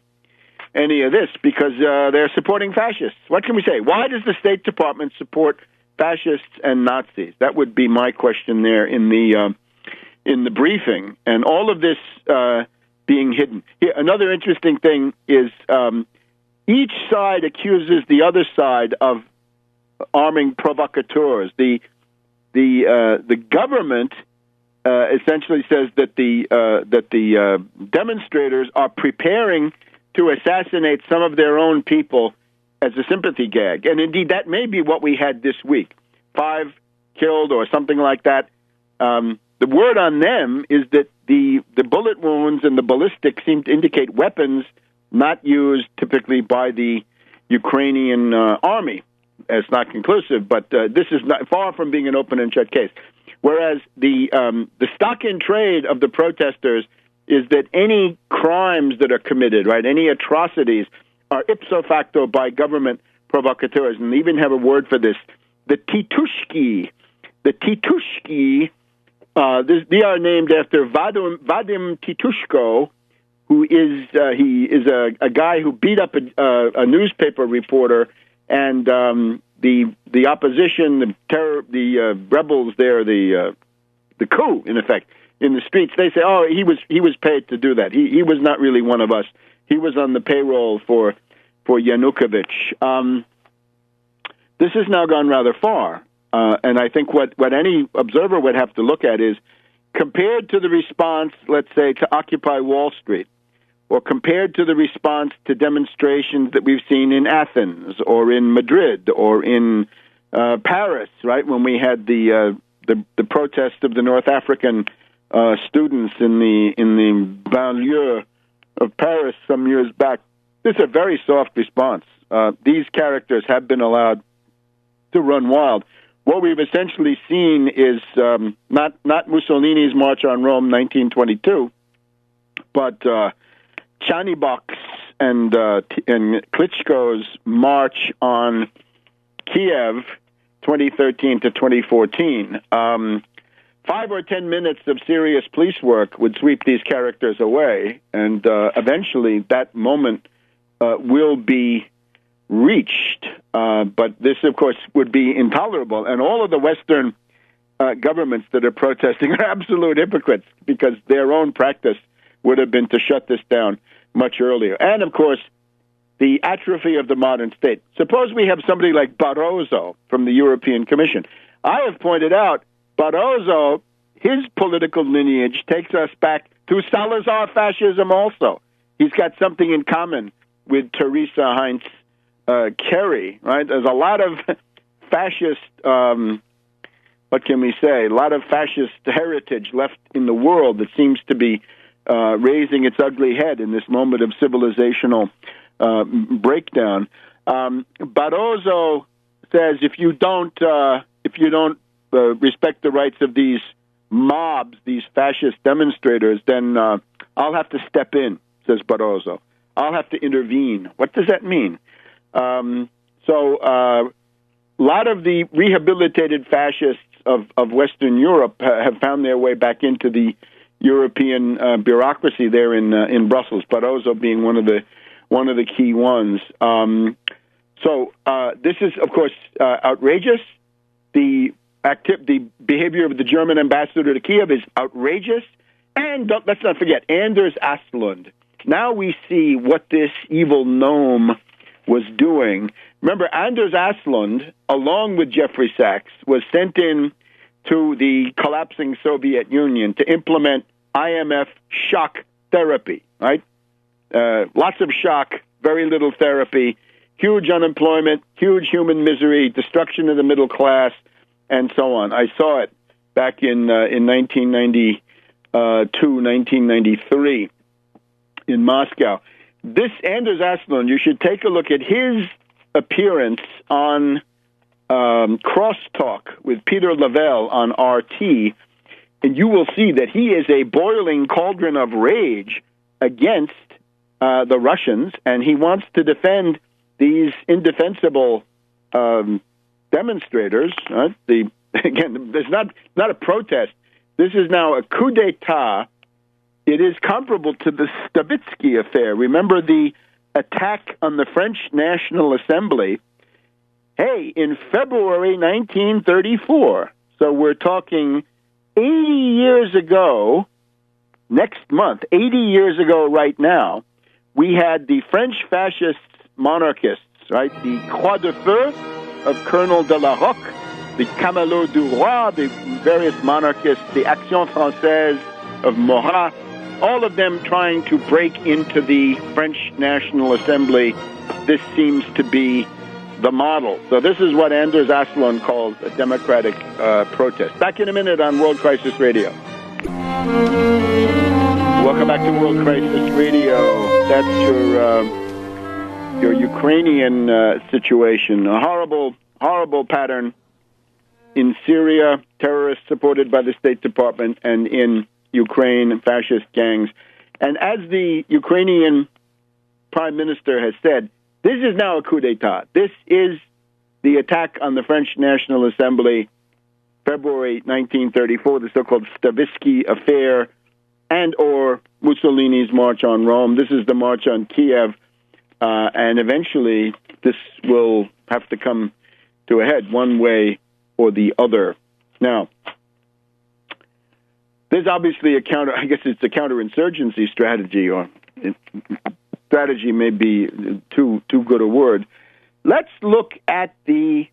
S1: any of this because they're supporting fascists. What can we say? Why does the State Department support fascists and Nazis? That would be my question there in the briefing. And all of this being hidden. Here, another interesting thing is each side accuses the other side of arming provocateurs. The government essentially says that the demonstrators are preparing to assassinate some of their own people as a sympathy gag. And indeed, that may be what we had this week. 5 killed or something like that. The word on them is that the bullet wounds and the ballistics seem to indicate weapons not used typically by the Ukrainian army. It's not conclusive, but this is not far from being an open and shut case. Whereas the stock in trade of the protesters is that any crimes that are committed, right, any atrocities, are ipso facto by government provocateurs, and they even have a word for this, the Titushki. The Titushki, they are named after Vadim Titushko, who is a guy who beat up a newspaper reporter, and the opposition, the rebels there, the coup, in effect, in the streets, they say, oh, he was paid to do that. He was not really one of us. He was on the payroll for Yanukovych. This has now gone rather far, and I think what any observer would have to look at is, compared to the response, let's say, to Occupy Wall Street, or compared to the response to demonstrations that we've seen in Athens or in Madrid or in Paris, right, when we had the protest of the North African students in the banlieue of Paris some years back. This is a very soft response. These characters have been allowed to run wild. What we've essentially seen is not Mussolini's March on Rome, 1922, but Chanibok's and Klitschko's March on Kiev, 2013 to 2014. 5 or 10 minutes of serious police work would sweep these characters away, and eventually that moment will be reached. But this, of course, would be intolerable. And all of the Western governments that are protesting are absolute hypocrites, because their own practice would have been to shut this down much earlier. And, of course, the atrophy of the modern state. Suppose we have somebody like Barroso from the European Commission. I have pointed out Barroso, his political lineage takes us back to Salazar fascism also. He's got something in common with Teresa Heinz Kerry, right? There's a lot of fascist, what can we say, a lot of fascist heritage left in the world that seems to be raising its ugly head in this moment of civilizational breakdown. Barroso says if you don't if you don't respect the rights of these mobs, these fascist demonstrators, then I'll have to step in, says Barroso. I'll have to intervene. What does that mean? So a lot of the rehabilitated fascists of Western Europe have found their way back into the European bureaucracy there in Brussels. Barroso being one of the key ones. So this is, of course, outrageous. The behavior of the German ambassador to Kiev is outrageous. And let's not forget, Anders Aslund. Now we see what this evil gnome was doing. Remember, Anders Aslund, along with Jeffrey Sachs, was sent in to the collapsing Soviet Union to implement IMF shock therapy, right? Lots of shock, very little therapy, huge unemployment, huge human misery, destruction of the middle class, and so on. I saw it back in 1992, 1993 in Moscow. This Anders Aslund, you should take a look at his appearance on Crosstalk with Peter Lavelle on RT, and you will see that he is a boiling cauldron of rage against the Russians, and he wants to defend these indefensible demonstrators. Again, there's not a protest. This is now a coup d'etat. It is comparable to the Stavitsky affair. Remember the attack on the French National Assembly? Hey, in February 1934, so we're talking 80 years ago, next month, 80 years ago right now, we had the French fascist monarchists, right? The Croix de Feu of Colonel de la Roque, the Camelot du Roi, the various monarchists, the Action Française of Marat, all of them trying to break into the French National Assembly. This seems to be the model. So this is what Anders Aslund calls a democratic protest. Back in a minute on World Crisis Radio. Welcome back to World Crisis Radio. That's your Ukrainian situation. A horrible, horrible pattern in Syria, terrorists supported by the State Department, and in Ukraine, fascist gangs. And as the Ukrainian Prime Minister has said, this is now a coup d'etat. This is the attack on the French National Assembly, February 1934, the so-called Stavitsky affair, and or Mussolini's March on Rome. This is the March on Kiev, and eventually this will have to come to a head one way or the other. Now, there's obviously a counterinsurgency strategy, or strategy may be too good a word. Let's look at the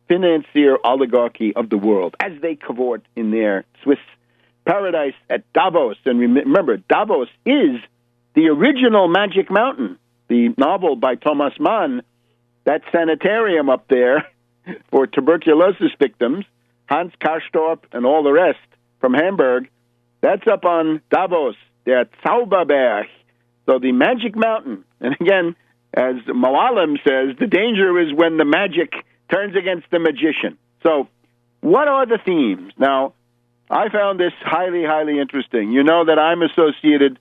S1: financier oligarchy of the world as they cavort in their Swiss paradise at Davos. And remember, Davos is the original Magic Mountain, the novel by Thomas Mann, that sanitarium up there for tuberculosis victims, Hans Karstorp and all the rest from Hamburg. That's up on Davos, der Zauberberg. So the Magic Mountain. And again, as Moalem says, the danger is when the magic turns against the magician. So what are the themes? Now, I found this highly, highly interesting. You know that I'm associated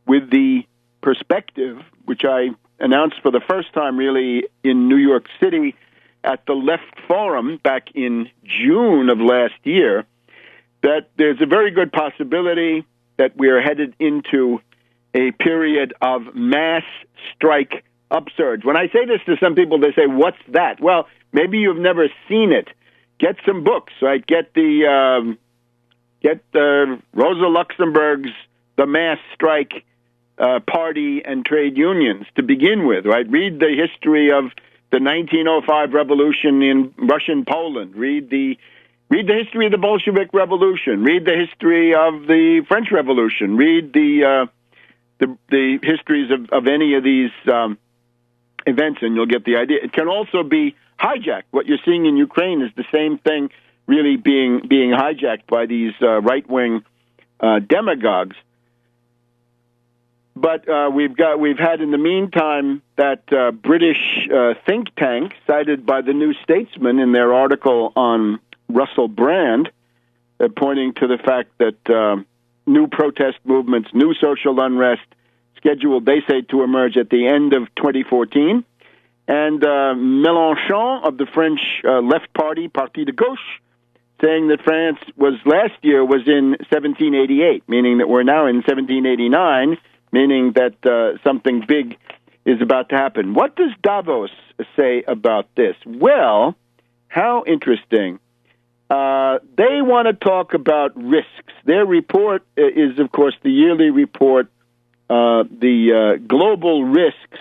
S1: with the Perspective, which I announced for the first time really in New York City at the Left Forum back in June of last year, that there's a very good possibility that we are headed into a period of mass strike upsurge. When I say this to some people, they say, what's that? Well, maybe you've never seen it. Get some books, right? Get Rosa Luxemburg's The Mass Strike Party and Trade Unions to begin with, right? Read the history of the 1905 revolution in Russian Poland. Read the history of the Bolshevik Revolution. Read the history of the French Revolution. Read the histories of any of these events, and you'll get the idea. It can also be hijacked. What you're seeing in Ukraine is the same thing, really being hijacked by these right-wing demagogues. But we've had in the meantime that British think tank cited by the New Statesman in their article on Russell Brand, pointing to the fact that new protest movements, new social unrest, scheduled, they say, to emerge at the end of 2014. And Mélenchon of the French left party, Parti de Gauche, saying that France last year was in 1788, meaning that we're now in 1789, meaning that something big is about to happen. What does Davos say about this? Well, how interesting. They want to talk about risks. Their report is, of course, the yearly report, the Global Risks.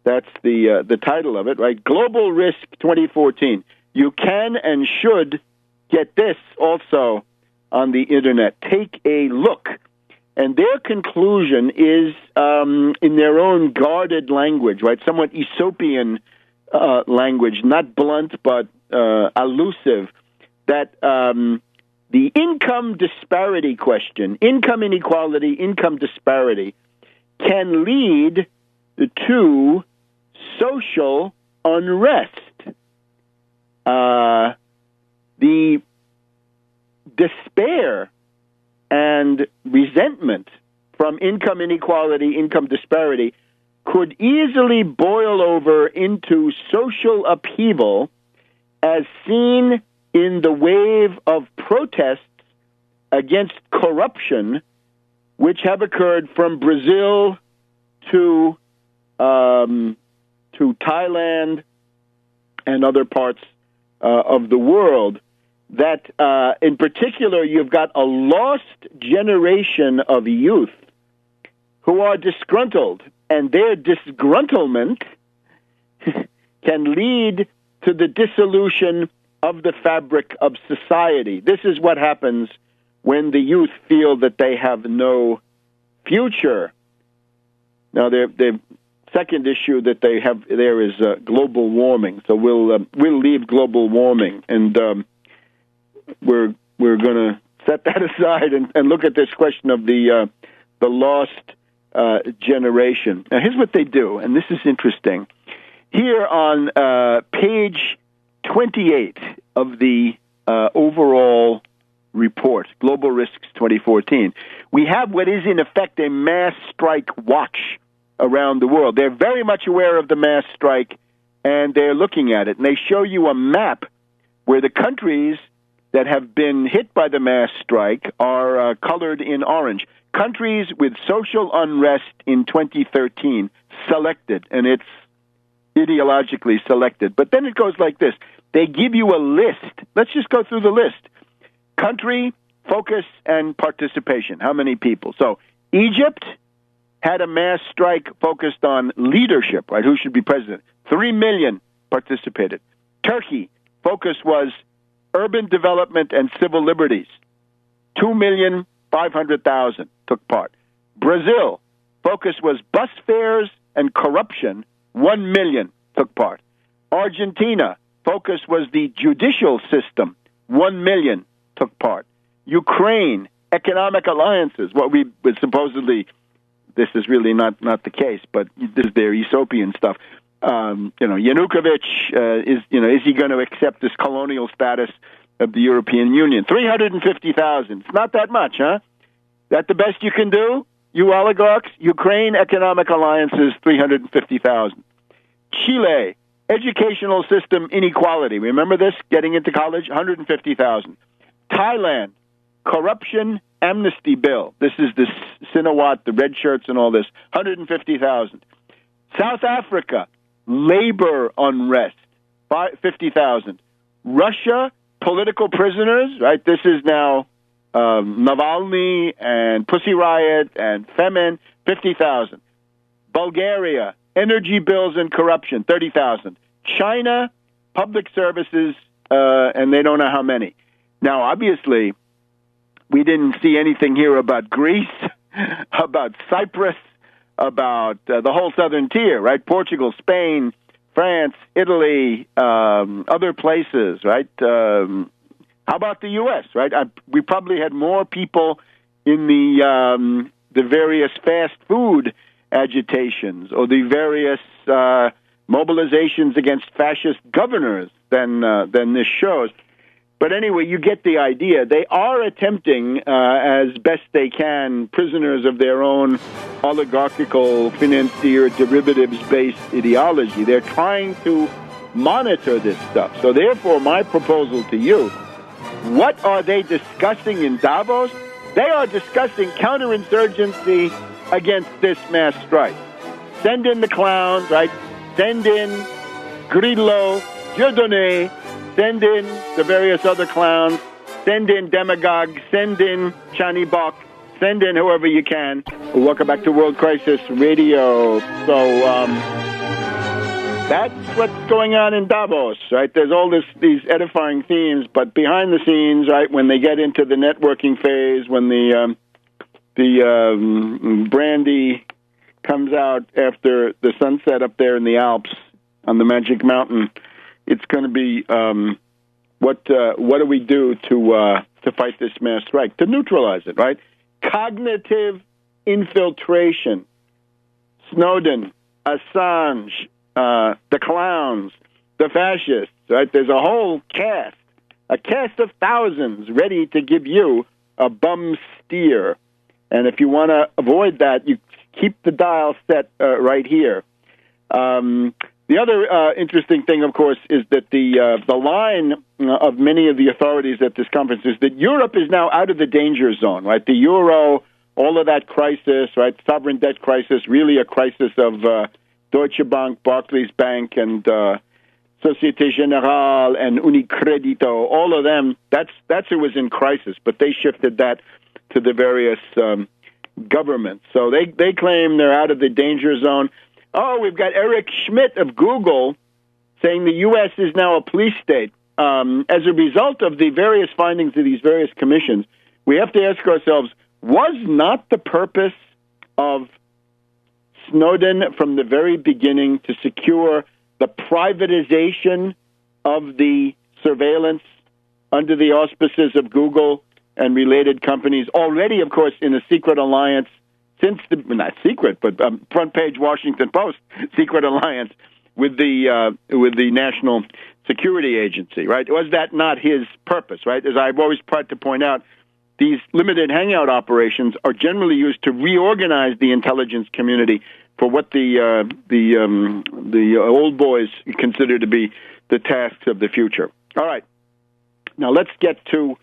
S1: That's the title of it, right? Global Risk 2014. You can and should get this also on the Internet. Take a look. And their conclusion is, in their own guarded language, right? Somewhat Aesopian language, not blunt but elusive, that the income disparity question, income inequality, income disparity, can lead to social unrest. The despair and resentment from income inequality, income disparity, could easily boil over into social upheaval as seen in the wave of protests against corruption which have occurred from Brazil to Thailand and other parts of the world, that in particular you've got a lost generation of youth who are disgruntled, and their disgruntlement can lead to the dissolution of the fabric of society. This is what happens when the youth feel that they have no future. Now, the second issue that they have there is global warming. So we'll leave global warming, and we're going to set that aside and look at this question of the lost generation. Now, here's what they do, and this is interesting. Here on page 28 of the overall report, Global Risks 2014, we have what is in effect a mass strike watch around the world. They're very much aware of the mass strike, and they're looking at it. And they show you a map where the countries that have been hit by the mass strike are colored in orange. Countries with social unrest in 2013 selected, and it's ideologically selected. But then it goes like this. They give you a list. Let's just go through the list. Country, focus, and participation. How many people? So Egypt had a mass strike focused on leadership, right? Who should be president? 3 million participated. Turkey, focus was urban development and civil liberties. 2,500,000 took part. Brazil, focus was bus fares and corruption. 1 million took part. Argentina, focus was the judicial system. 1 million took part. Ukraine, economic alliances, what we would supposedly, this is really not the case, but this is their Aesopian stuff. Yanukovych, is he going to accept this colonial status of the European Union? 350,000. It's not that much, huh? That the best you can do, you oligarchs? Ukraine, economic alliances, 350,000. Chile, educational system inequality. Remember this? Getting into college, 150,000. Thailand, corruption amnesty bill. This is the Sinawat, the red shirts and all this, 150,000. South Africa, labor unrest, 50,000. Russia, political prisoners, right? This is now Navalny and Pussy Riot and Femen, 50,000. Bulgaria, energy bills and corruption, 30,000. China, public services, and they don't know how many. Now, obviously, we didn't see anything here about Greece, about Cyprus, about the whole southern tier, right? Portugal, Spain, France, Italy, other places, right? How about the U.S., right? We probably had more people in the various fast food agitations or the various mobilizations against fascist governors than this shows. But anyway, you get the idea. They are attempting, as best they can, prisoners of their own oligarchical, financier, derivatives-based ideology. They're trying to monitor this stuff. So therefore, my proposal to you, what are they discussing in Davos? They are discussing counterinsurgency against this mass strike. Send in the clowns, right? Send in Grillo, Dieudonné, send in the various other clowns, send in demagogues, send in Chani Bok, send in whoever you can. Welcome back to World Crisis Radio. So that's what's going on in Davos, right? There's all these edifying themes, but behind the scenes, right, when they get into the networking phase, when the brandy comes out after the sunset up there in the Alps on the Magic Mountain, it's going to be what do we do to fight this mass strike, to neutralize it, right? Cognitive infiltration. Snowden, Assange, the clowns, the fascists, right? There's a whole cast of thousands ready to give you a bum steer. And if you want to avoid that, you keep the dial set right here. The other interesting thing, of course, is that the line of many of the authorities at this conference is that Europe is now out of the danger zone, right? The euro, all of that crisis, right? Sovereign debt crisis, really a crisis of Deutsche Bank, Barclays Bank, and Societe Generale and Unicredito. All of them, that's who was in crisis, but they shifted that to the various governments. So they claim they're out of the danger zone. Oh, we've got Eric Schmidt of Google saying the U.S. is now a police state. As a result of the various findings of these various commissions, we have to ask ourselves, was not the purpose of Snowden from the very beginning to secure the privatization of the surveillance under the auspices of Google and related companies, already, of course, in a secret alliance since not secret, but front page Washington Post secret alliance with the National Security Agency, right? Was that not his purpose, right? As I've always tried to point out, these limited hangout operations are generally used to reorganize the intelligence community for what the old boys consider to be the tasks of the future. All right, now let's get to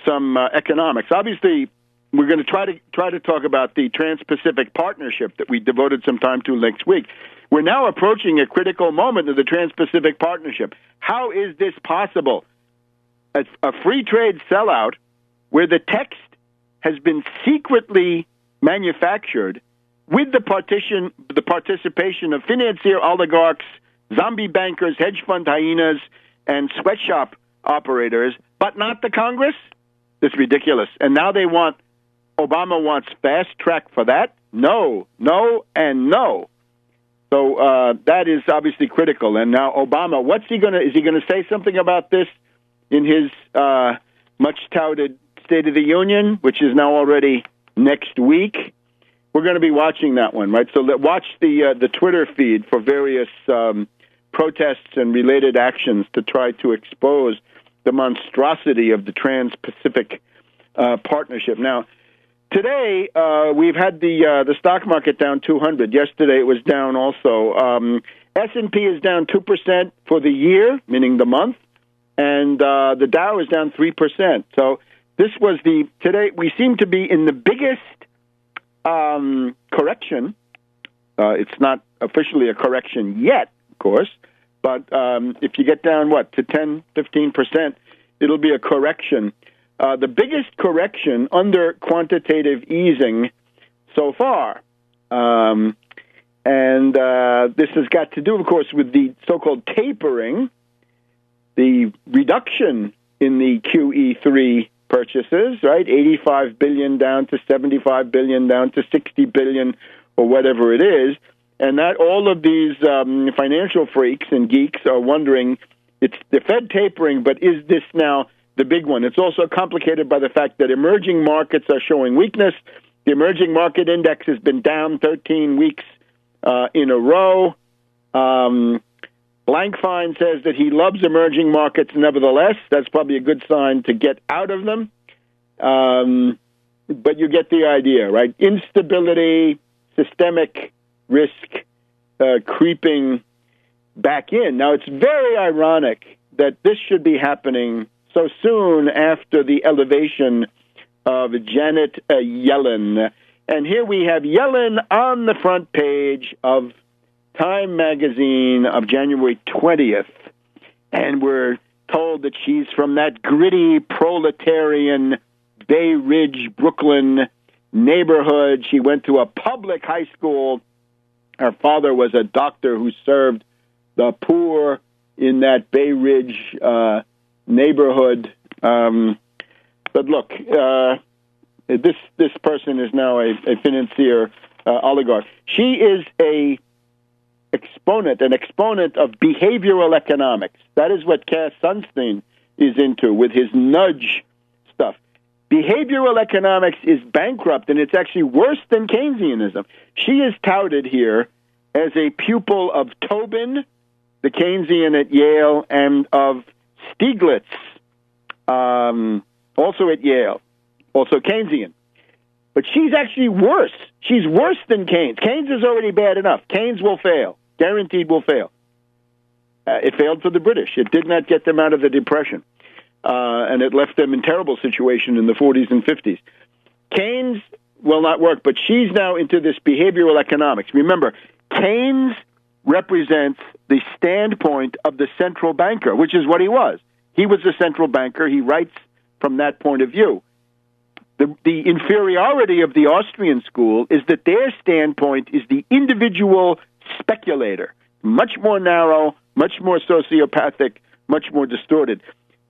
S1: some economics. Obviously, we're going to try to talk about the Trans-Pacific Partnership that we devoted some time to next week. We're now approaching a critical moment of the Trans-Pacific Partnership. How is this possible? A free trade sellout where the text has been secretly manufactured with the participation of financier oligarchs, zombie bankers, hedge fund hyenas, and sweatshop operators, but not the Congress? It's ridiculous. And now Obama wants fast track for that? No, and no. So that is obviously critical. And now Obama, is he going to say something about this in his much touted State of the Union, which is now already next week? We're going to be watching that one, right? So watch the Twitter feed for various protests and related actions to try to expose the monstrosity of the Trans-Pacific Partnership. Now, today we've had the stock market down 200. Yesterday it was down also. S&P is down 2% for the year, meaning the month, and the Dow is down 3%. So this was today we seem to be in the biggest correction. It's not officially a correction yet, of course, but if you get down, to 10, 15%, it'll be a correction. The biggest correction under quantitative easing so far. And this has got to do, of course, with the so-called tapering, the reduction in the QE3 purchases, right? 85 billion down to 75 billion, down to 60 billion, or whatever it is. And that all of these financial freaks and geeks are wondering, it's the Fed tapering, but is this now the big one? It's also complicated by the fact that emerging markets are showing weakness. The emerging market index has been down 13 weeks in a row. Blankfein says that he loves emerging markets nevertheless. That's probably a good sign to get out of them. But you get the idea, right? Instability, systemic risk creeping back in. Now, it's very ironic that this should be happening so soon after the elevation of Janet Yellen. And here we have Yellen on the front page of Time magazine of January 20th. And we're told that she's from that gritty proletarian Bay Ridge, Brooklyn neighborhood. She went to a public high school. Her father was a doctor who served the poor in that Bay Ridge neighborhood. But look, this person is now a financier oligarch. She is an exponent of behavioral economics. That is what Cass Sunstein is into with his nudge stuff. Behavioral economics is bankrupt, and it's actually worse than Keynesianism. She is touted here as a pupil of Tobin, the Keynesian at Yale, and of Stiglitz, also at Yale, also Keynesian. But she's actually worse. She's worse than Keynes. Keynes is already bad enough. Keynes will fail. Guaranteed will fail. It failed for the British. It did not get them out of the Depression. And it left them in terrible situation in the 40s and 50s. Keynes will not work, but she's now into this behavioral economics. Remember, Keynes represents the standpoint of the central banker, which is what he was. He was a central banker. He writes from that point of view. The inferiority of the Austrian school is that their standpoint is the individual speculator, much more narrow, much more sociopathic, much more distorted.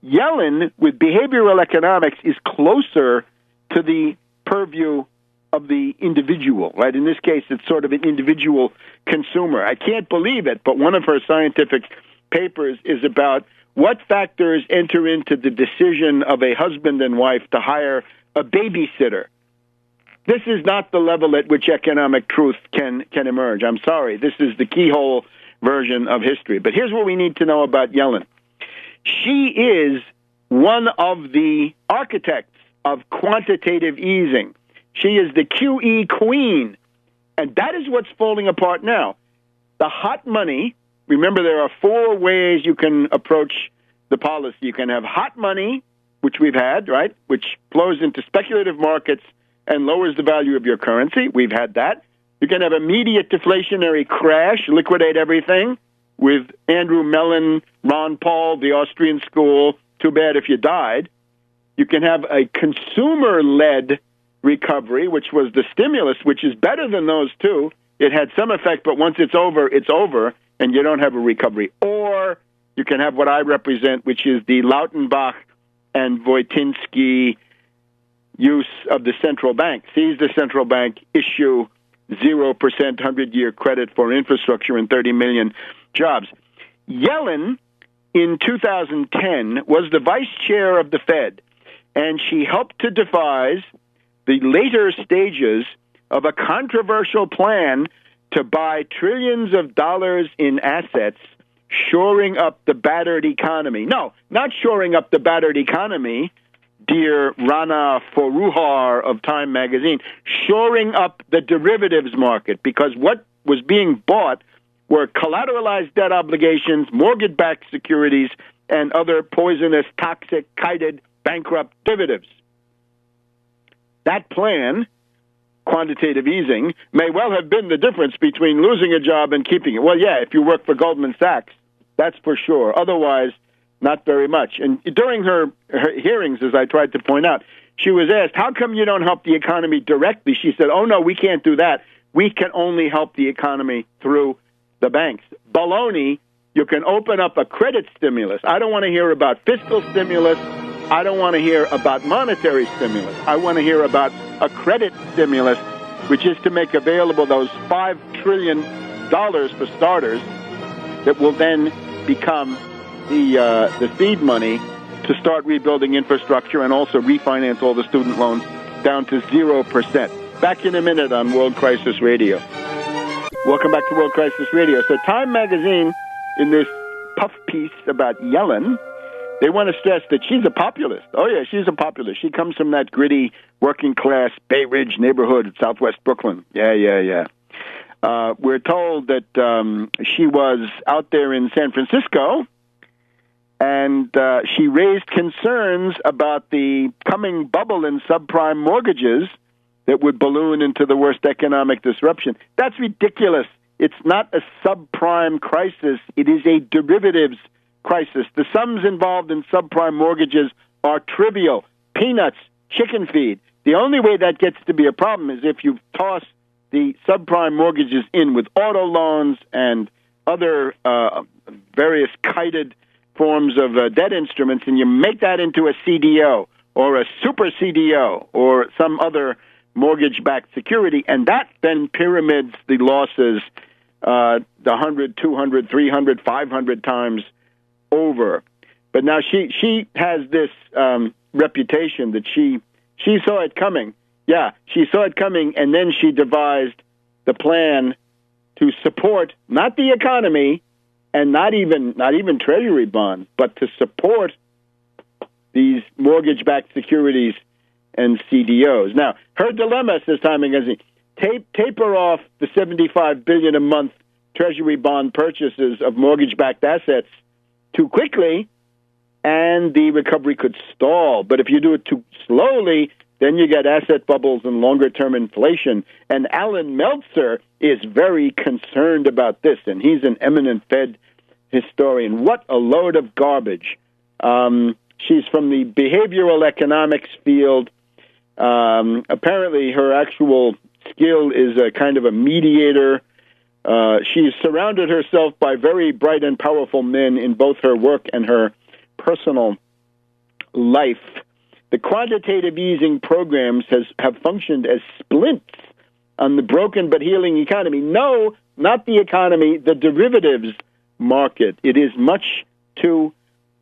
S1: Yellen, with behavioral economics, is closer to the purview of the individual, right? In this case, it's sort of an individual consumer. I can't believe it, but one of her scientific papers is about what factors enter into the decision of a husband and wife to hire a babysitter. This is not the level at which economic truth can emerge. I'm sorry. This is the keyhole version of history. But here's what we need to know about Yellen. She is one of the architects of quantitative easing. She is the QE queen. And that is what's falling apart now. The hot money, remember there are four ways you can approach the policy. You can have hot money, which we've had, right, which flows into speculative markets and lowers the value of your currency. We've had that. You can have immediate deflationary crash, liquidate everything, with Andrew Mellon, Ron Paul, the Austrian school. Too bad if you died. You can have a consumer-led recovery, which was the stimulus, which is better than those two. It had some effect, but once it's over, and you don't have a recovery. Or you can have what I represent, which is the Lautenbach and Wojtinski use of the central bank. Seize the central bank, issue 0% 100-year credit for infrastructure and 30 million jobs. Yellen, in 2010, was the vice chair of the Fed, and she helped to devise the later stages of a controversial plan to buy trillions of dollars in assets, shoring up the battered economy. No, not shoring up the battered economy, dear Rana Foroohar of Time magazine, shoring up the derivatives market, because what was being bought were collateralized debt obligations, mortgage-backed securities, and other poisonous, toxic, kited, bankrupt derivatives. That plan, quantitative easing, may well have been the difference between losing a job and keeping it. Well, yeah, if you work for Goldman Sachs, that's for sure. Otherwise, not very much. And during her hearings, as I tried to point out, she was asked, how come you don't help the economy directly? She said, oh, no, we can't do that. We can only help the economy through the banks. Baloney, you can open up a credit stimulus. I don't want to hear about fiscal stimulus. I don't want to hear about monetary stimulus. I want to hear about a credit stimulus, which is to make available those $5 trillion for starters that will then become the seed money to start rebuilding infrastructure and also refinance all the student loans down to 0%. Back in a minute on World Crisis Radio. Welcome back to World Crisis Radio. So Time magazine, in this puff piece about Yellen, they want to stress that she's a populist. Oh, yeah, she's a populist. She comes from that gritty, working-class Bay Ridge neighborhood, Southwest Brooklyn. Yeah. We're told that she was out there in San Francisco, and she raised concerns about the coming bubble in subprime mortgages that would balloon into the worst economic disruption. That's ridiculous. It's not a subprime crisis. It is a derivatives crisis. The sums involved in subprime mortgages are trivial. Peanuts, chicken feed. The only way that gets to be a problem is if you toss the subprime mortgages in with auto loans and other various kited forms of debt instruments, and you make that into a CDO or a super CDO or some other mortgage-backed security, and that then pyramids the losses the 100, 200, 300, 500 times over. But now she has this reputation that she saw it coming. Yeah, she saw it coming, and then she devised the plan to support not the economy and not even Treasury bonds, but to support these mortgage-backed securities and CDOs. Now, her dilemma, says Time Magazine, taper off the $75 billion a month Treasury bond purchases of mortgage-backed assets too quickly, and the recovery could stall. But if you do it too slowly, then you get asset bubbles and longer-term inflation. And Alan Meltzer is very concerned about this, and he's an eminent Fed historian. What a load of garbage. She's from the behavioral economics field. Apparently, her actual skill is a kind of a mediator. She's surrounded herself by very bright and powerful men in both her work and her personal life. The quantitative easing programs have functioned as splints on the broken but healing economy. No, not the economy, the derivatives market. It is much too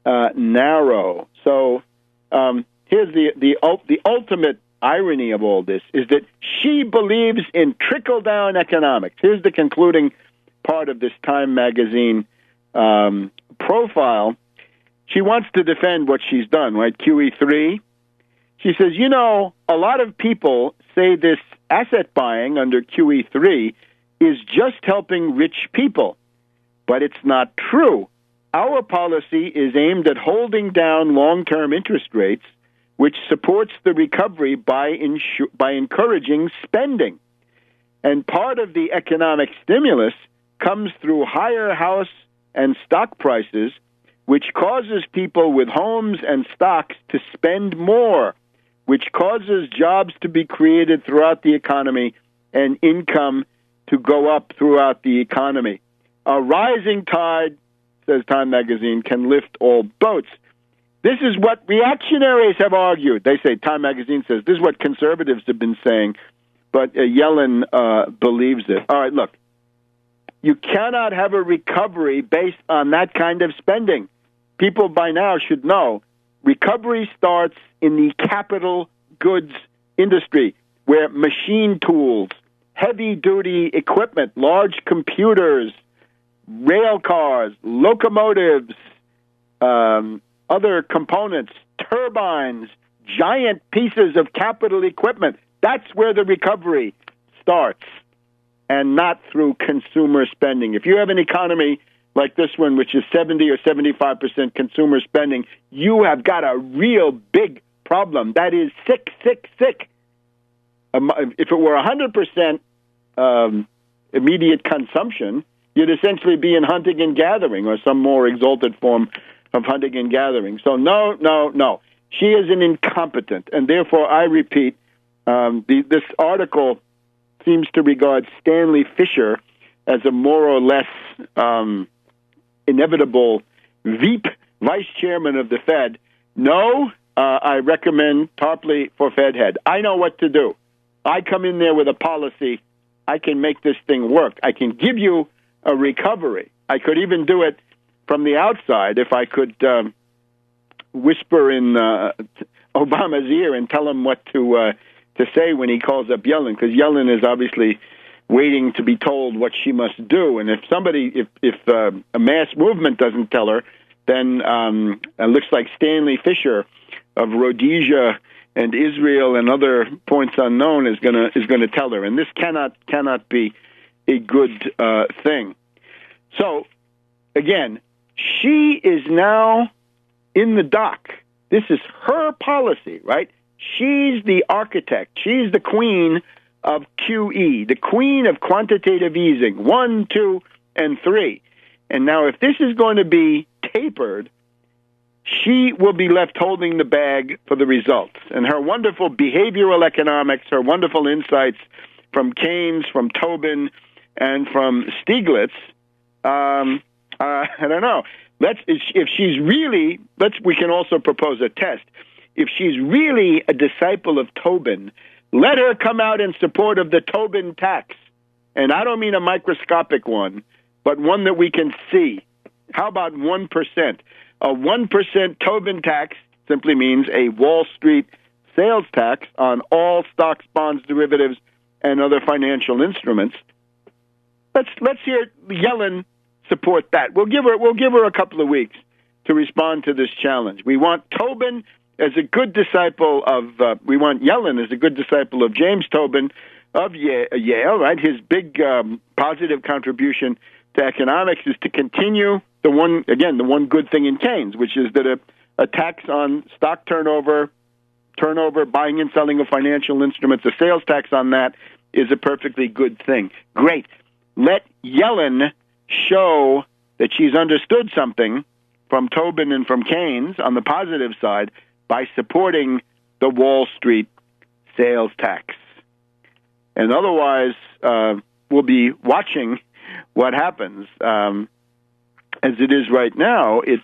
S1: narrow. So here's the ultimate irony of all this, is that she believes in trickle-down economics. Here's the concluding part of this Time magazine profile. She wants to defend what she's done, right? QE3. She says, a lot of people say this asset buying under QE3 is just helping rich people, but it's not true. Our policy is aimed at holding down long-term interest rates, which supports the recovery by encouraging spending. And part of the economic stimulus comes through higher house and stock prices, which causes people with homes and stocks to spend more, which causes jobs to be created throughout the economy and income to go up throughout the economy. A rising tide, says Time magazine, can lift all boats. This is what reactionaries have argued. They say, Time magazine says, this is what conservatives have been saying, but Yellen believes it. All right, look, you cannot have a recovery based on that kind of spending. People by now should know recovery starts in the capital goods industry, where machine tools, heavy-duty equipment, large computers, rail cars, locomotives, other components, turbines, giant pieces of capital equipment. That's where the recovery starts, and not through consumer spending. If you have an economy like this one, which is 70 or 75% consumer spending, you have got a real big problem. That is sick. If it were 100% immediate consumption, you'd essentially be in hunting and gathering, or some more exalted form of hunting and gathering. So no. She is an incompetent, and therefore, I repeat, this article seems to regard Stanley Fischer as a more or less inevitable Veep, vice chairman of the Fed. No, I recommend Tarpley for Fed head. I know what to do. I come in there with a policy. I can make this thing work. I can give you a recovery. I could even do it from the outside if I could whisper in Obama's ear and tell him what to say when he calls up Yellen, because Yellen is obviously waiting to be told what she must do. And if a mass movement doesn't tell her, then it looks like Stanley Fischer of Rhodesia and Israel and other points unknown is going to tell her. And this cannot be a good thing. So again, she is now in the dock. This is her policy, right? She's the architect. She's the queen of QE, the queen of quantitative easing, 1, 2, and 3. And now if this is going to be tapered, she will be left holding the bag for the results. And her wonderful behavioral economics, her wonderful insights from Keynes, from Tobin, and from Stiglitz, I don't know. If she's really, we can also propose a test. If she's really a disciple of Tobin, let her come out in support of the Tobin tax. And I don't mean a microscopic one, but one that we can see. How about 1%? A 1% Tobin tax simply means a Wall Street sales tax on all stocks, bonds, derivatives, and other financial instruments. Let's hear Yellen support that. We'll give her a couple of weeks to respond to this challenge. We want Tobin as a good disciple of. We want Yellen as a good disciple of James Tobin of Yale. Right, his big positive contribution to economics is to continue the one good thing in Keynes, which is that a tax on stock turnover, buying and selling of financial instruments, a sales tax on that is a perfectly good thing. Great. Let Yellen show that she's understood something from Tobin and from Keynes on the positive side by supporting the Wall Street sales tax. And otherwise, we'll be watching what happens. As it is right now, it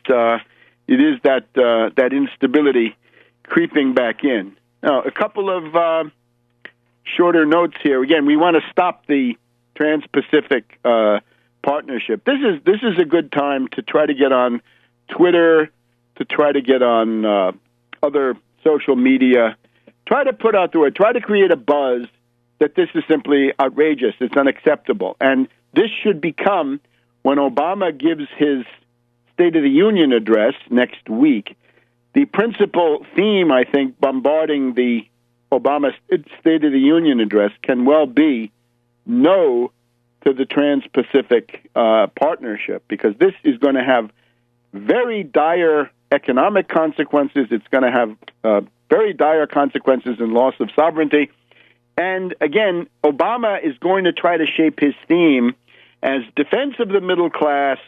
S1: is that instability creeping back in. Now, a couple of shorter notes here. Again, we want to stop the Trans-Pacific partnership. This is a good time to try to get on Twitter, to try to get on other social media, try to put out the word, try to create a buzz that this is simply outrageous, it's unacceptable. And this should become, when Obama gives his State of the Union address next week, the principal theme, I think, bombarding the Obama State of the Union address can well be no to the Trans-Pacific partnership, because this is going to have very dire economic consequences. It's going to have very dire consequences in loss of sovereignty. And again, Obama is going to try to shape his theme as defense of the middle class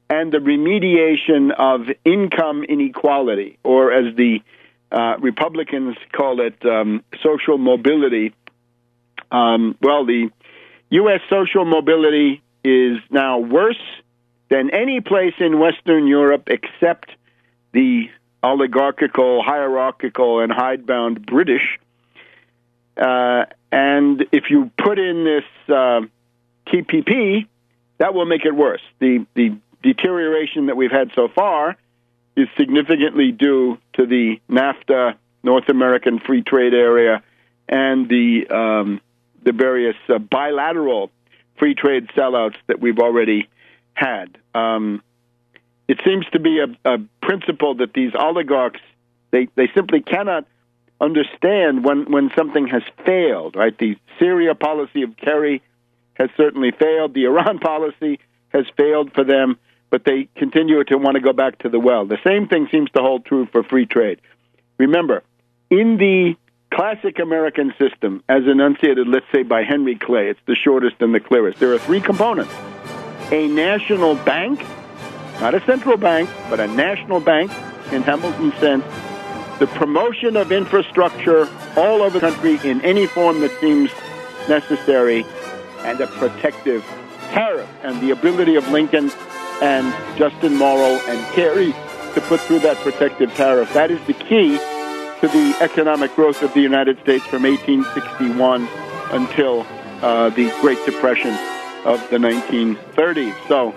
S1: and the remediation of income inequality, or as the Republicans call it, social mobility. The U.S. social mobility is now worse than any place in Western Europe except the oligarchical, hierarchical, and hidebound British. And if you put in this TPP, that will make it worse. The deterioration that we've had so far is significantly due to the NAFTA, North American Free Trade Area, and the various bilateral free trade sellouts that we've already had. It seems to be a principle that these oligarchs, they simply cannot understand when something has failed, right? The Syria policy of Kerry has certainly failed. The Iran policy has failed for them, but they continue to want to go back to the well. The same thing seems to hold true for free trade. Remember, in the classic American system, as enunciated, let's say, by Henry Clay, it's the shortest and the clearest. There are three components. A national bank, not a central bank, but a national bank in Hamilton's sense, the promotion of infrastructure all over the country in any form that seems necessary, and a protective tariff. And the ability of Lincoln and Justin Morrill and Kerry to put through that protective tariff, that is the key to the economic growth of the United States from 1861 until the Great Depression of the 1930s. So,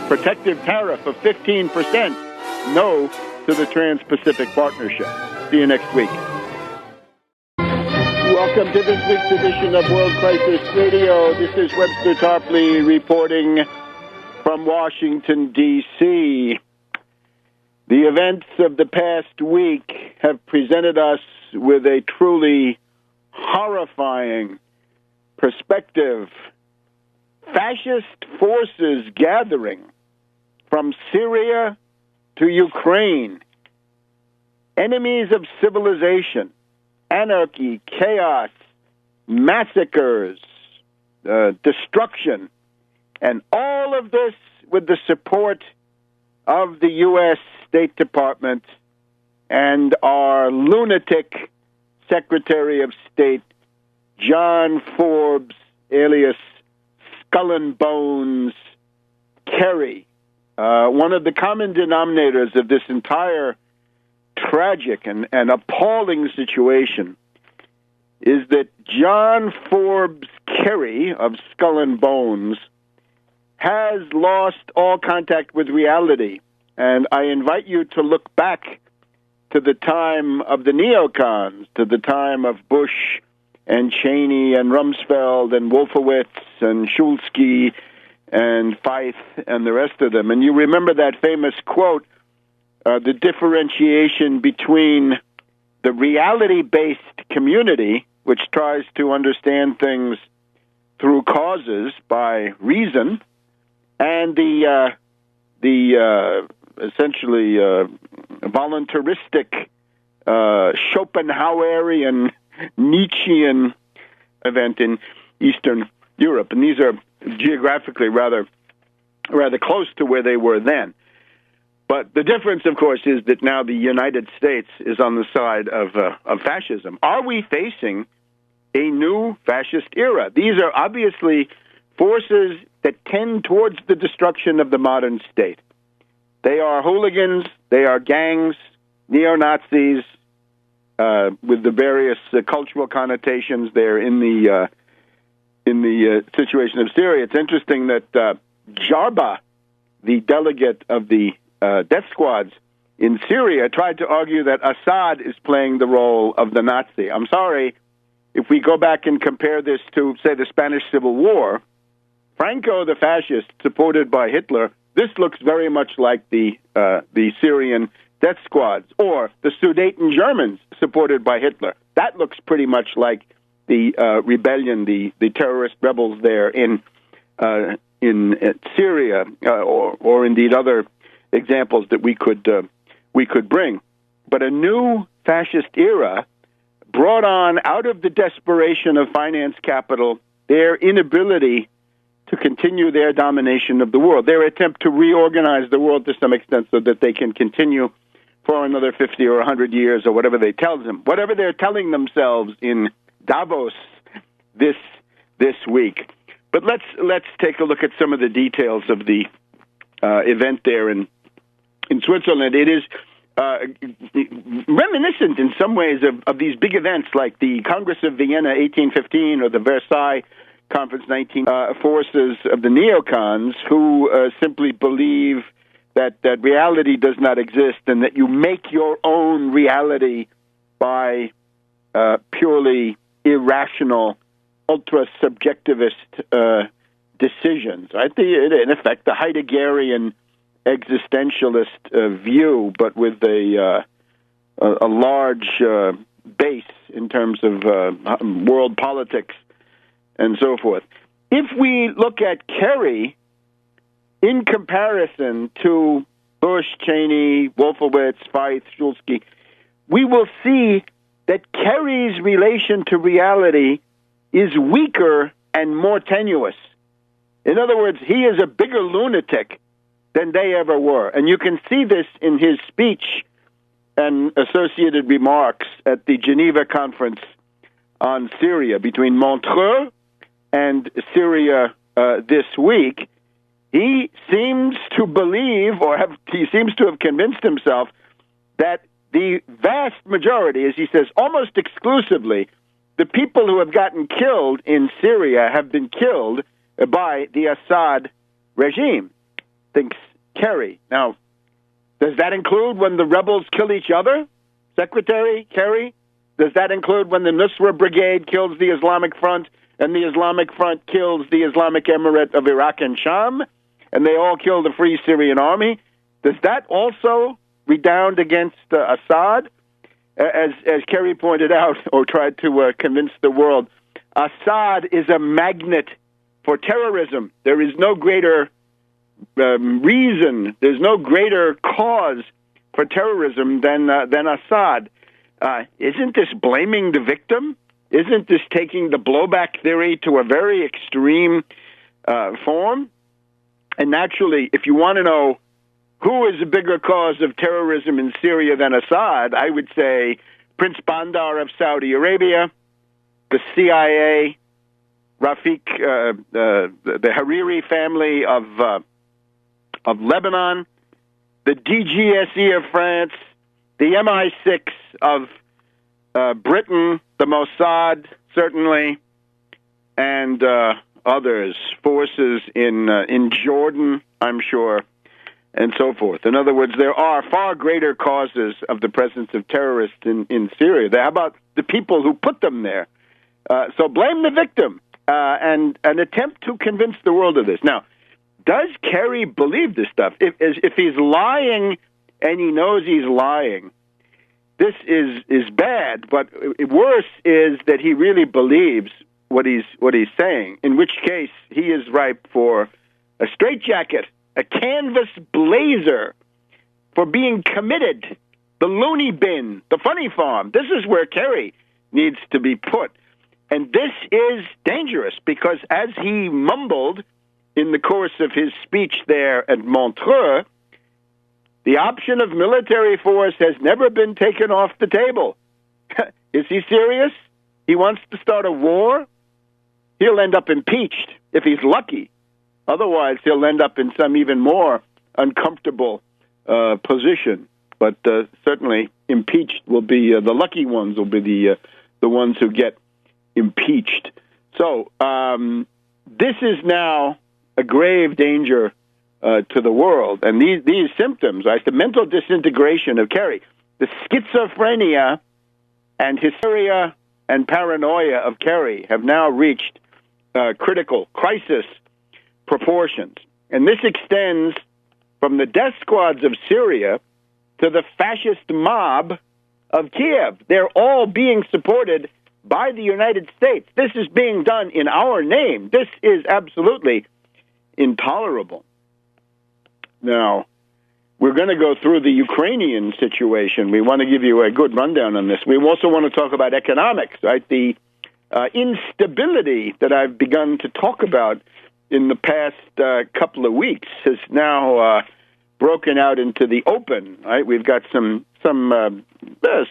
S1: protective tariff of 15%, no to the Trans-Pacific Partnership. See you next week. Welcome to this week's edition of World Crisis Radio. This is Webster Tarpley reporting from Washington, D.C. The events of the past week have presented us with a truly horrifying perspective. Fascist forces gathering from Syria to Ukraine. Enemies of civilization. Anarchy, chaos, massacres, destruction, and all of this with the support of the U.S. State Department and our lunatic Secretary of State, John Forbes, alias Skull and Bones Kerry. One of the common denominators of this entire tragic and appalling situation is that John Forbes Kerry of Skull and Bones has lost all contact with reality. And I invite you to look back to the time of the neocons, to the time of Bush and Cheney and Rumsfeld and Wolfowitz and Shulsky and Feith and the rest of them. And you remember that famous quote, the differentiation between the reality-based community, which tries to understand things through causes by reason, and the essentially voluntaristic Schopenhauerian Nietzschean event in Eastern Europe. And these are geographically rather close to where they were then. But the difference, of course, is that now the United States is on the side of fascism. Are we facing a new fascist era? These are obviously forces that tend towards the destruction of the modern state. They are hooligans, they are gangs, neo-Nazis, with the various cultural connotations there in the situation of Syria. It's interesting that Jarba, the delegate of the death squads in Syria, tried to argue that Assad is playing the role of the Nazi. I'm sorry, if we go back and compare this to, say, the Spanish Civil War, Franco the fascist, supported by Hitler, this looks very much like the Syrian death squads, or the Sudeten Germans, supported by Hitler. That looks pretty much like the rebellion, the terrorist rebels there in Syria, or indeed other examples that we could bring. But a new fascist era brought on out of the desperation of finance capital their inability to continue their domination of the world, their attempt to reorganize the world to some extent so that they can continue for another 50 or 100 years or whatever they tell them, whatever they're telling themselves in Davos this week. But let's take a look at some of the details of the event there in Switzerland. It is reminiscent in some ways of these big events like the Congress of Vienna 1815 or the Versailles Conference 19 forces of the neocons who simply believe that reality does not exist and that you make your own reality by purely irrational, ultra-subjectivist decisions. Right? In effect, the Heideggerian existentialist view, but with a large base in terms of world politics and so forth. If we look at Kerry in comparison to Bush, Cheney, Wolfowitz, Feith, Shulsky, we will see that Kerry's relation to reality is weaker and more tenuous. In other words, he is a bigger lunatic than they ever were. And you can see this in his speech and associated remarks at the Geneva Conference on Syria between Montreux and Syria this week. He seems to believe, he seems to have convinced himself that the vast majority, as he says, almost exclusively, the people who have gotten killed in Syria have been killed by the Assad regime, thinks Kerry. Now, does that include when the rebels kill each other? Secretary Kerry, Does that include when the Nusra Brigade kills the Islamic Front and the Islamic Front kills the Islamic Emirate of Iraq and Sham, and they all kill the Free Syrian Army? Does that also redound against Assad? As Kerry pointed out, or tried to convince the world, Assad is a magnet for terrorism. There is no greater reason, there's no greater cause for terrorism than Assad. Isn't this blaming the victim? Isn't this taking the blowback theory to a very extreme form? And naturally, if you want to know who is a bigger cause of terrorism in Syria than Assad, I would say Prince Bandar of Saudi Arabia, the CIA, Rafik, the Hariri family of Lebanon, the DGSE of France, the MI6 of Britain, the Mossad, certainly, and others, forces in Jordan, I'm sure, and so forth. In other words, there are far greater causes of the presence of terrorists in Syria. How about the people who put them there? So blame the victim and attempt to convince the world of this. Now, does Kerry believe this stuff? If he's lying and he knows he's lying, this is bad. But worse is that he really believes what he's saying. In which case, he is ripe for a straitjacket, a canvas blazer, for being committed, the loony bin, the funny farm. This is where Kerry needs to be put. And this is dangerous because, as he mumbled in the course of his speech there at Montreux, the option of military force has never been taken off the table. Is he serious? He wants to start a war? He'll end up impeached if he's lucky. Otherwise, he'll end up in some even more uncomfortable position. But certainly, impeached will be the lucky ones. Will be the ones who get impeached. So this is now a grave danger to the world. And these symptoms, right, the mental disintegration of Kerry, the schizophrenia and hysteria and paranoia of Kerry have now reached critical crisis proportions. And this extends from the death squads of Syria to the fascist mob of Kiev. They're all being supported by the United States. This is being done in our name. This is absolutely intolerable. Now, we're going to go through the Ukrainian situation. We want to give you a good rundown on this. We also want to talk about economics, right? The instability that I've begun to talk about in the past couple of weeks has now broken out into the open, right? We've got some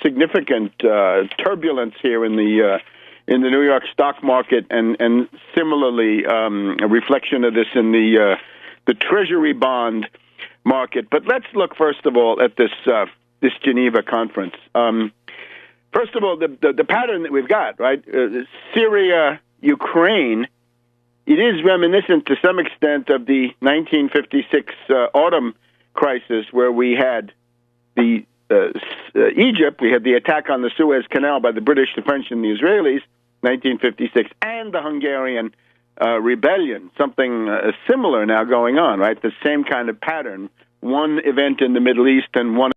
S1: significant turbulence here in the New York stock market, and similarly a reflection of this in the Treasury bond market. But let's look first of all at this Geneva conference. First of all, the pattern that we've got, right? Syria, Ukraine. It is reminiscent to some extent of the 1956 autumn crisis, where we had the Egypt, we had the attack on the Suez Canal by the British, the French, and the Israelis, 1956, and the Hungarian rebellion. Something similar now going on, right? The same kind of pattern. One event in the Middle East and one